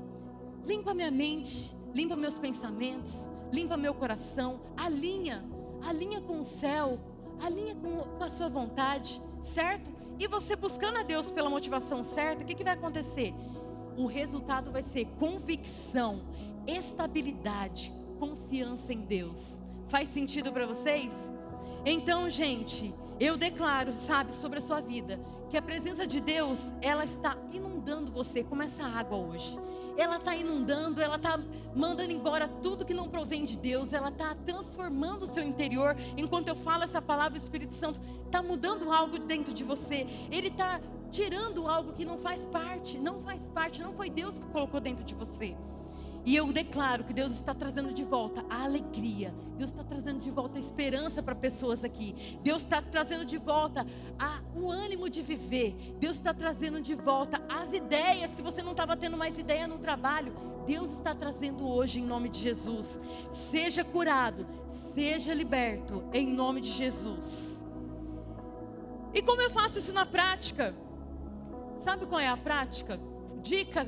[SPEAKER 1] Limpa minha mente, limpa meus pensamentos, limpa meu coração, alinha com o céu, alinha com a sua vontade, certo? E você buscando a Deus pela motivação certa, o que vai acontecer? O resultado vai ser convicção, estabilidade, confiança em Deus. Faz sentido para vocês? Então, gente, eu declaro, sabe, sobre a sua vida, que a presença de Deus, ela está inundando você como essa água hoje. Ela está inundando, ela está mandando embora tudo que não provém de Deus. Ela está transformando o seu interior. Enquanto eu falo essa palavra, o Espírito Santo está mudando algo dentro de você. Ele está tirando algo que não faz parte, não foi Deus que colocou dentro de você. E eu declaro que Deus está trazendo de volta a alegria. Deus está trazendo de volta a esperança para pessoas aqui. Deus está trazendo de volta o ânimo de viver. Deus está trazendo de volta as ideias que você não estava tendo mais ideia no trabalho. Deus está trazendo hoje em nome de Jesus. Seja curado, seja liberto em nome de Jesus. E como eu faço isso na prática? Sabe qual é a prática?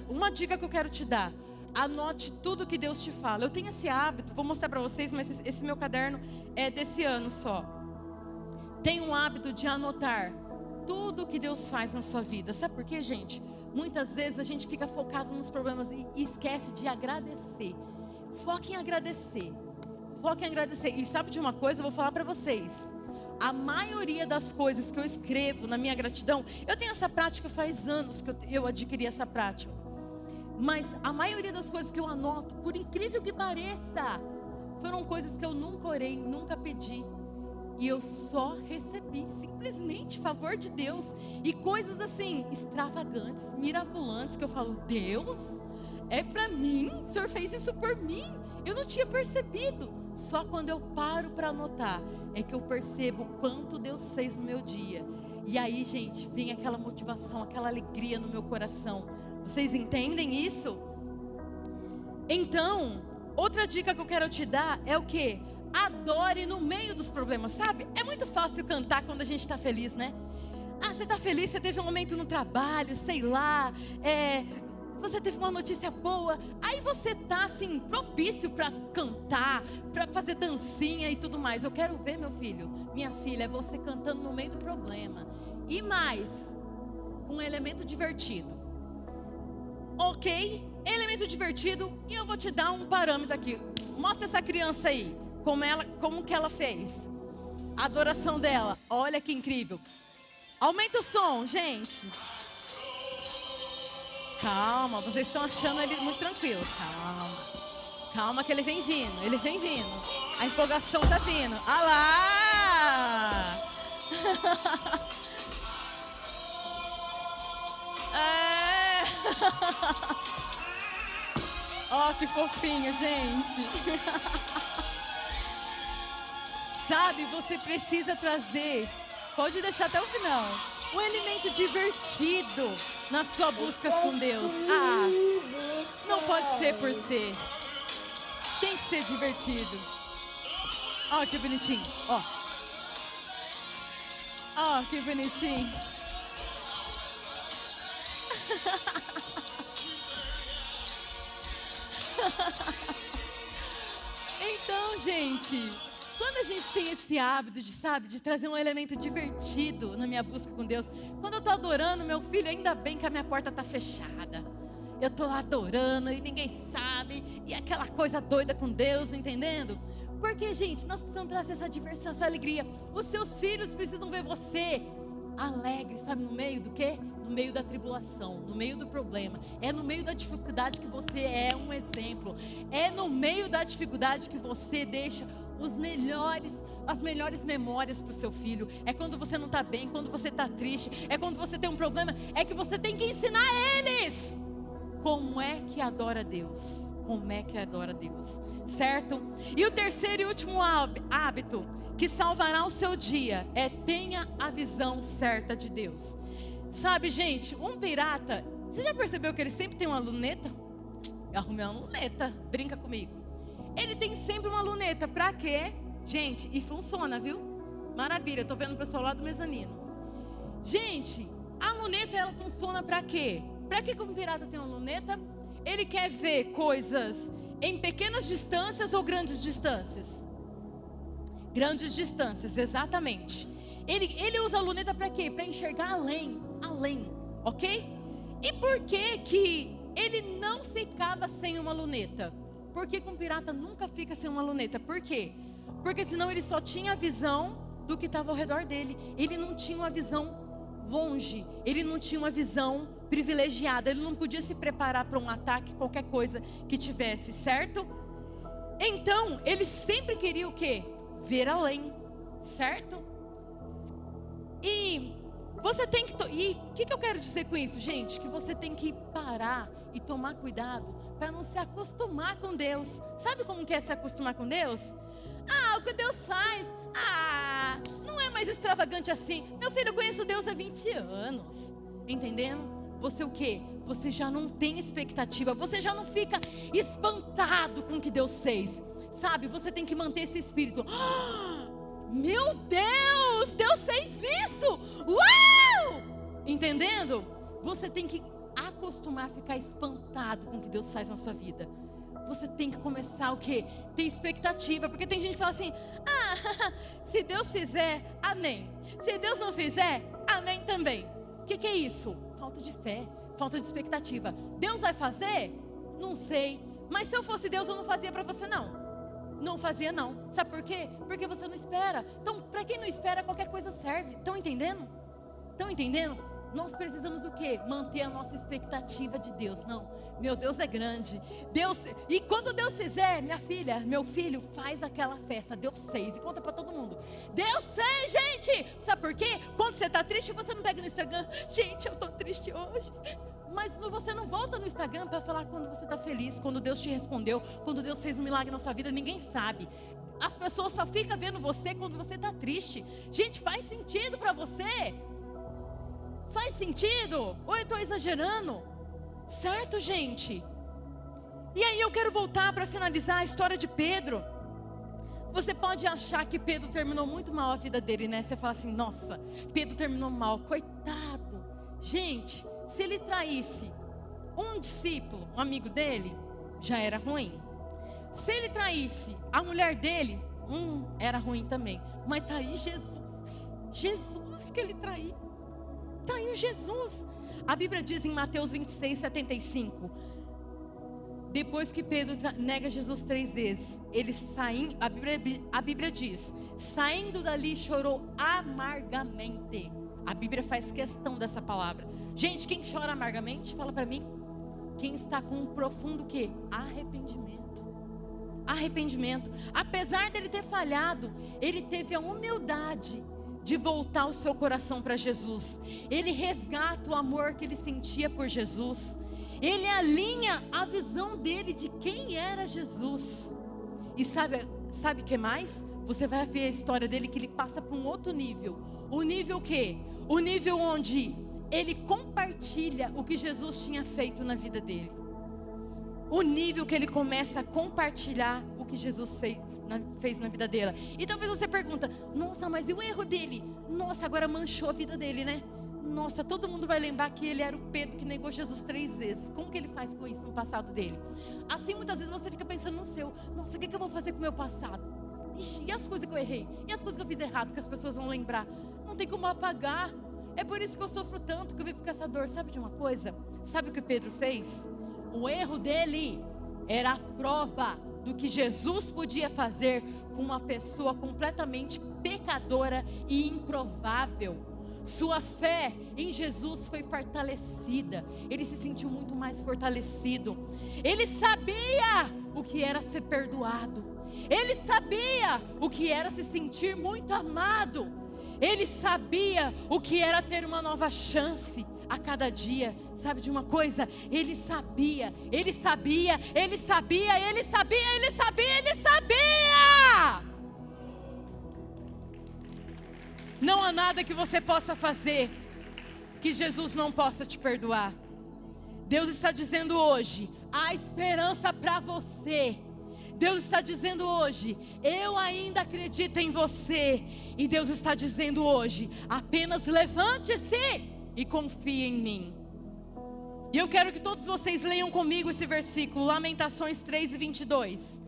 [SPEAKER 1] Uma dica que eu quero te dar. Anote tudo que Deus te fala. Eu tenho esse hábito, vou mostrar para vocês, mas esse meu caderno é desse ano só. Tenho um hábito de anotar tudo que Deus faz na sua vida. Sabe por quê, gente? Muitas vezes a gente fica focado nos problemas e esquece de agradecer. Foque em agradecer. Foque em agradecer. E sabe de uma coisa? Eu vou falar para vocês. A maioria das coisas que eu escrevo na minha gratidão, eu tenho essa prática faz anos que eu adquiri essa prática. Mas a maioria das coisas que eu anoto, por incrível que pareça, foram coisas que eu nunca orei, nunca pedi. E eu só recebi, simplesmente, favor de Deus. E coisas assim, extravagantes, mirabolantes, que eu falo, Deus, é pra mim? O Senhor fez isso por mim? Eu não tinha percebido. Só quando eu paro para anotar, é que eu percebo quanto Deus fez no meu dia. E aí, gente, vem aquela motivação, aquela alegria no meu coração. Vocês entendem isso? Então, outra dica que eu quero te dar é o quê? Adore no meio dos problemas, sabe? É muito fácil cantar quando a gente está feliz, né? Você está feliz, você teve um momento no trabalho, sei lá, você teve uma notícia boa, aí você está assim, propício para cantar, para fazer dancinha e tudo mais. Eu quero ver, meu filho, minha filha, você cantando no meio do problema. E mais, um elemento divertido. Ok? Elemento divertido. E eu vou te dar um parâmetro aqui. Mostra essa criança aí. Como que ela fez. A adoração dela. Olha que incrível. Aumenta o som, gente. Calma, vocês estão achando ele muito tranquilo. Calma que ele vem vindo. Ele vem vindo. A empolgação tá vindo. Ah lá! Ó, que fofinho, gente. Sabe, você precisa trazer. Pode deixar até o final. um elemento divertido na sua busca com Deus. Não pode ser por ser. Tem que ser divertido. Ó, que bonitinho. Ó, que bonitinho. Então, gente, quando a gente tem esse hábito de trazer um elemento divertido na minha busca com Deus, quando eu tô adorando, meu filho, ainda bem que a minha porta tá fechada. Eu tô lá adorando e ninguém sabe, e aquela coisa doida com Deus, entendendo? Porque, gente, nós precisamos trazer essa diversão, essa alegria. Os seus filhos precisam ver você alegre, sabe, no meio do quê? No meio da tribulação, no meio do problema. É no meio da dificuldade que você é um exemplo. É no meio da dificuldade que você deixa as melhores memórias para o seu filho. É quando você não está bem, quando você está triste, é quando você tem um problema. É que você tem que ensinar eles como é que adora a Deus. Como é que adora a Deus, certo? E o terceiro e último hábito que salvará o seu dia é: tenha a visão certa de Deus. Sabe, gente, um pirata, você já percebeu que ele sempre tem uma luneta? Eu arrumei uma luneta, brinca comigo. Ele tem sempre uma luneta, pra quê? Gente, e funciona, viu? Maravilha, eu tô vendo o pessoal lá do mezanino. Gente, a luneta, ela funciona pra quê? Pra que um pirata tem uma luneta? Ele quer ver coisas em pequenas distâncias ou grandes distâncias? Grandes distâncias, exatamente. Ele usa a luneta para quê? Para enxergar além, ok? E por que ele não ficava sem uma luneta? Por que um pirata nunca fica sem uma luneta? Por quê? Porque senão ele só tinha a visão do que estava ao redor dele. Ele não tinha uma visão longe, ele não tinha uma visão privilegiada, ele não podia se preparar para um ataque, qualquer coisa que tivesse, certo? Então, ele sempre queria o quê? Ver além, certo? E você tem que... E o que eu quero dizer com isso, gente? Que você tem que parar e tomar cuidado para não se acostumar com Deus. Sabe como que é se acostumar com Deus? O que Deus faz, não é mais extravagante assim. Meu filho, eu conheço Deus há 20 anos, entendendo? Você o quê? Você já não tem expectativa, você já não fica espantado com o que Deus fez. Sabe, você tem que manter esse espírito. Meu Deus, Deus fez isso! Uau! Entendendo? Você tem que acostumar a ficar espantado com o que Deus faz na sua vida. Você tem que começar o quê? Ter expectativa, porque tem gente que fala assim: se Deus fizer, amém. Se Deus não fizer, amém também. O que é isso? Falta de fé, falta de expectativa. Deus vai fazer? Não sei. Mas se eu fosse Deus, eu não fazia para você não. Não fazia não. Sabe por quê? Porque você não espera. Então, para quem não espera, qualquer coisa serve. Estão entendendo? Estão entendendo? Nós precisamos o quê? Manter a nossa expectativa de Deus. Não, meu Deus é grande. E quando Deus fizer, minha filha, meu filho, faz aquela festa. Deus fez. E conta para todo mundo. Deus fez, gente! Sabe por quê? Quando você está triste, você não pega no Instagram. Gente, eu estou triste hoje. Mas você não volta no Instagram para falar quando você está feliz, quando Deus te respondeu, quando Deus fez um milagre na sua vida. Ninguém sabe. As pessoas só ficam vendo você quando você está triste. Gente, faz sentido para você? Faz sentido? Ou eu estou exagerando? Certo, gente? E aí eu quero voltar para finalizar a história de Pedro. Você pode achar que Pedro terminou muito mal a vida dele, né? Você fala assim: nossa, Pedro terminou mal, coitado. Gente, se ele traísse um discípulo, um amigo dele, já era ruim. Se ele traísse a mulher dele, era ruim também. Mas trair Jesus que ele traiu. Traiu Jesus. A Bíblia diz em Mateus 26, 75. Depois que Pedro nega Jesus 3 vezes, a Bíblia diz: saindo dali chorou amargamente. A Bíblia faz questão dessa palavra. Gente, quem chora amargamente, fala para mim. Quem está com um profundo quê? Arrependimento. Apesar dele ter falhado, ele teve a humildade de voltar o seu coração para Jesus. Ele resgata o amor que ele sentia por Jesus. Ele alinha a visão dele de quem era Jesus. E sabe o que mais? Você vai ver a história dele, que ele passa para um outro nível. O nível o quê? O nível onde ele compartilha o que Jesus tinha feito na vida dele. O nível que ele começa a compartilhar o que Jesus fez na vida dela. E talvez você pergunta, nossa, mas e o erro dele? Nossa, agora manchou a vida dele, né? Nossa, todo mundo vai lembrar que ele era o Pedro que negou Jesus 3 vezes. Como que ele faz com isso no passado dele? Assim, muitas vezes você fica pensando no seu. Nossa, o que eu vou fazer com o meu passado? Ixi, e as coisas que eu errei? E as coisas que eu fiz errado que as pessoas vão lembrar? Não tem como apagar. É por isso que eu sofro tanto, que eu vivo com essa dor. Sabe de uma coisa? Sabe o que Pedro fez? O erro dele era a prova do que Jesus podia fazer com uma pessoa completamente pecadora e improvável. Sua fé em Jesus foi fortalecida. Ele se sentiu muito mais fortalecido. Ele sabia o que era ser perdoado. Ele sabia o que era se sentir muito amado. Ele sabia o que era ter uma nova chance a cada dia. Sabe de uma coisa? Ele sabia. Não há nada que você possa fazer que Jesus não possa te perdoar. Deus está dizendo hoje, há esperança para você. Deus está dizendo hoje, eu ainda acredito em você. E Deus está dizendo hoje, apenas levante-se e confie em mim. E eu quero que todos vocês leiam comigo esse versículo, Lamentações 3:22.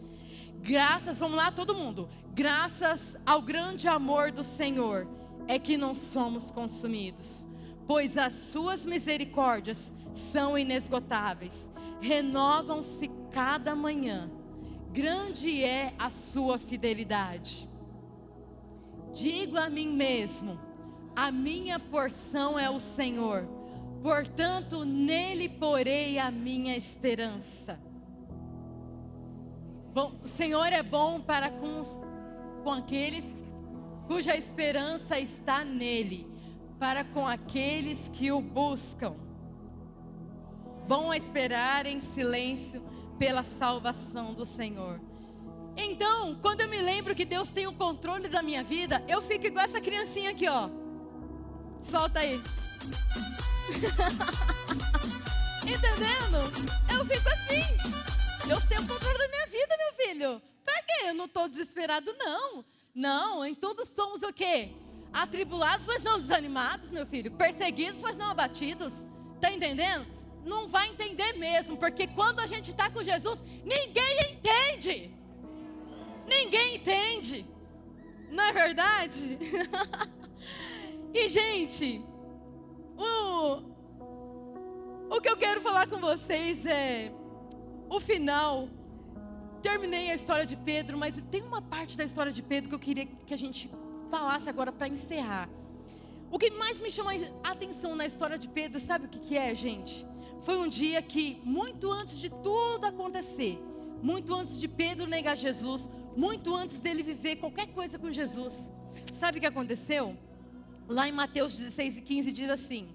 [SPEAKER 1] Vamos lá todo mundo. Graças ao grande amor do Senhor é que não somos consumidos, pois as suas misericórdias são inesgotáveis, renovam-se cada manhã. Grande é a sua fidelidade. Digo a mim mesmo, a minha porção é o Senhor, portanto nele porei a minha esperança. Bom, o Senhor é bom para com aqueles cuja esperança está nele, para com aqueles que o buscam. Bom é esperar em silêncio pela salvação do Senhor. Então, quando eu me lembro que Deus tem o controle da minha vida, eu fico igual essa criancinha aqui, ó. Solta aí. Entendendo? Eu fico assim. Deus tem o controle da minha vida, meu filho. Pra quê? Eu não estou desesperado, não. Não, em tudo somos o quê? Atribulados, mas não desanimados, meu filho. Perseguidos, mas não abatidos. Tá entendendo? Não vai entender mesmo, porque quando a gente está com Jesus, ninguém entende. Ninguém entende. Não é verdade? E gente, o que eu quero falar com vocês é o final. Terminei a história de Pedro, mas tem uma parte da história de Pedro que eu queria que a gente falasse agora para encerrar. O que mais me chamou a atenção na história de Pedro, sabe o que é, gente? Foi um dia que, muito antes de tudo acontecer, muito antes de Pedro negar Jesus, muito antes dele viver qualquer coisa com Jesus, sabe o que aconteceu? Lá em Mateus 16:15 diz assim,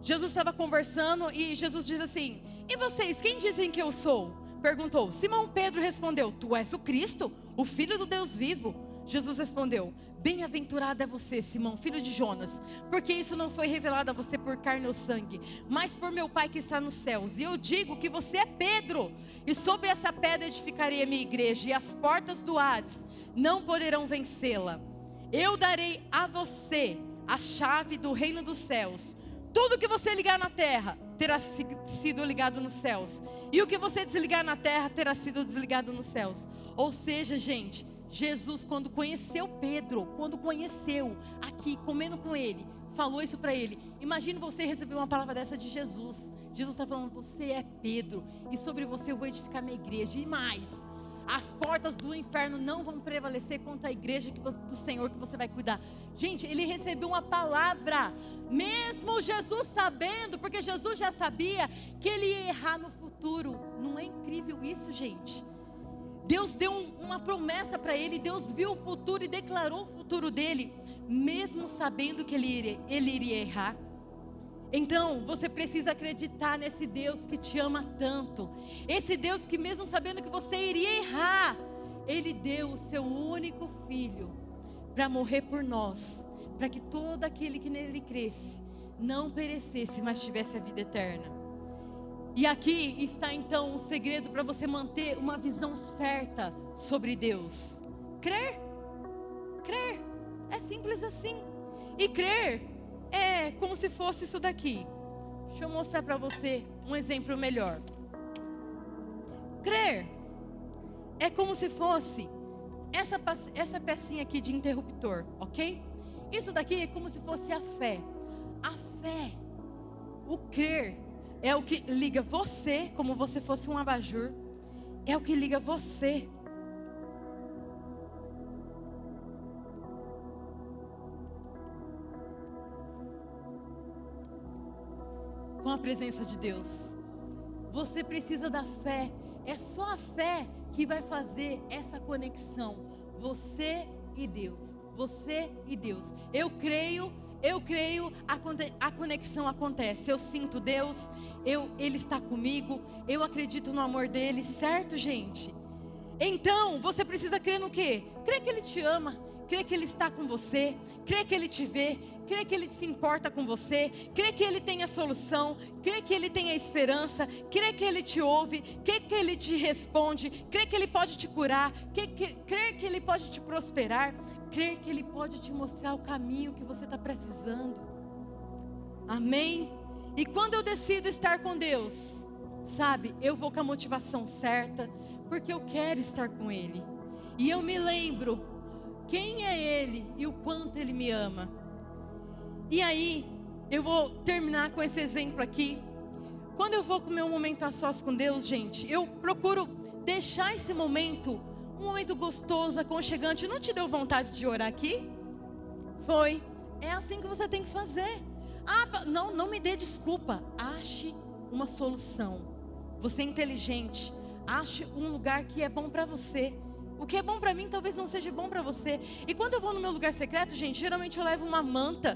[SPEAKER 1] Jesus estava conversando e Jesus diz assim, e vocês, quem dizem que eu sou? Perguntou. Simão Pedro respondeu, tu és o Cristo, o Filho do Deus vivo. Jesus respondeu, bem-aventurado é você, Simão, filho de Jonas, porque isso não foi revelado a você por carne ou sangue, mas por meu Pai que está nos céus. E eu digo que você é Pedro, e sobre essa pedra edificarei a minha igreja, e as portas do Hades não poderão vencê-la. Eu darei a você a chave do reino dos céus. Tudo que você ligar na terra terá sido ligado nos céus, e o que você desligar na terra terá sido desligado nos céus. Ou seja, gente, Jesus, quando conheceu Pedro, quando conheceu aqui, comendo com ele, falou isso para ele. Imagina você receber uma palavra dessa de Jesus. Jesus está falando, você é Pedro, e sobre você eu vou edificar minha igreja. E mais, as portas do inferno não vão prevalecer contra a igreja do Senhor que você vai cuidar. Gente, ele recebeu uma palavra, mesmo Jesus sabendo, porque Jesus já sabia que ele ia errar no futuro. Não é incrível isso, gente? Deus deu uma promessa para ele, Deus viu o futuro e declarou o futuro dele, mesmo sabendo que ele iria errar. Então, você precisa acreditar nesse Deus que te ama tanto. Esse Deus que mesmo sabendo que você iria errar, Ele deu o seu único filho para morrer por nós, para que todo aquele que nele cresce não perecesse, mas tivesse a vida eterna. E aqui está então o segredo para você manter uma visão certa sobre Deus. Crer. Crer. É simples assim. E crer é como se fosse isso daqui. Deixa eu mostrar para você um exemplo melhor. Crer é como se fosse essa pecinha aqui de interruptor, ok? Isso daqui é como se fosse a fé. A fé, o crer, é o que liga você, como se fosse um abajur. É o que liga você. Com a presença de Deus. Você precisa da fé. É só a fé que vai fazer essa conexão. Você e Deus. Você e Deus. Eu creio, a conexão acontece. Eu sinto Deus, Ele está comigo. Eu acredito no amor dEle, certo, gente? Então, você precisa crer no quê? Crer que Ele te ama. Crê que Ele está com você, crê que Ele te vê, crê que Ele se importa com você, crê que Ele tem a solução, crê que Ele tem a esperança, crê que Ele te ouve, crê que Ele te responde, crê que Ele pode te curar, crê que Ele pode te prosperar, crê que Ele pode te mostrar o caminho que você está precisando. Amém? E quando eu decido estar com Deus, sabe, eu vou com a motivação certa, porque eu quero estar com Ele. E eu me lembro quem é Ele e o quanto Ele me ama. E aí, eu vou terminar com esse exemplo aqui. Quando eu vou com o meu momento a sós com Deus, gente, eu procuro deixar esse momento um momento gostoso, aconchegante. Não te deu vontade de orar aqui? Foi. É assim que você tem que fazer. Não me dê desculpa. Ache uma solução. Você é inteligente. Ache um lugar que é bom para você. O que é bom para mim talvez não seja bom para você. E quando eu vou no meu lugar secreto, gente, geralmente eu levo uma manta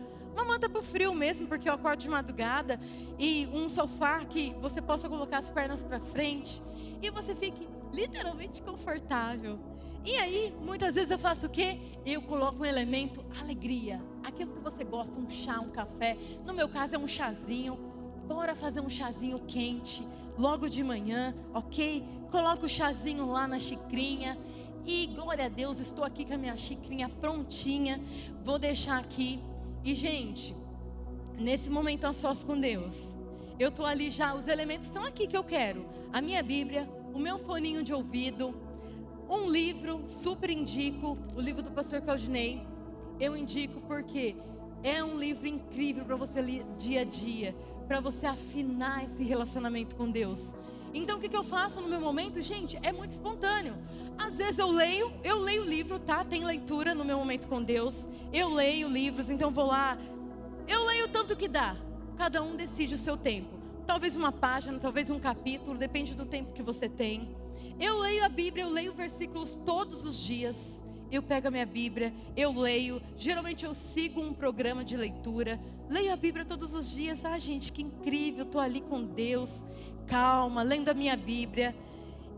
[SPEAKER 1] pro frio mesmo, porque eu acordo de madrugada, e um sofá que você possa colocar as pernas para frente e você fique literalmente confortável. E aí, muitas vezes eu faço o quê? Eu coloco um elemento alegria, aquilo que você gosta, um chá, um café. No meu caso é um chazinho. Bora fazer um chazinho quente logo de manhã, ok? Coloco o chazinho lá na xicrinha. E glória a Deus, estou aqui com a minha xicrinha prontinha. Vou deixar aqui. E gente, nesse momento a sós com Deus, eu estou ali já, os elementos estão aqui que eu quero. A minha Bíblia, o meu foninho de ouvido, um livro, super indico, o livro do pastor Claudinei. Eu indico porque é um livro incrível para você ler dia a dia, para você afinar esse relacionamento com Deus. Então o que eu faço no meu momento, gente, é muito espontâneo. Às vezes eu leio livro, tá? Tem leitura no meu momento com Deus. Eu leio livros, então vou lá. Eu leio tanto que dá. Cada um decide o seu tempo. Talvez uma página, talvez um capítulo, depende do tempo que você tem. Eu leio a Bíblia, eu leio versículos todos os dias. Eu pego a minha Bíblia, eu leio. Geralmente eu sigo um programa de leitura. Leio a Bíblia todos os dias. Ah, gente, que incrível, estou ali com Deus. Calma, lendo a minha Bíblia.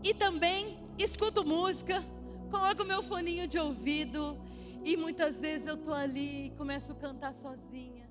[SPEAKER 1] E também escuto música, coloco meu foninho de ouvido. E muitas vezes eu estou ali e começo a cantar sozinha.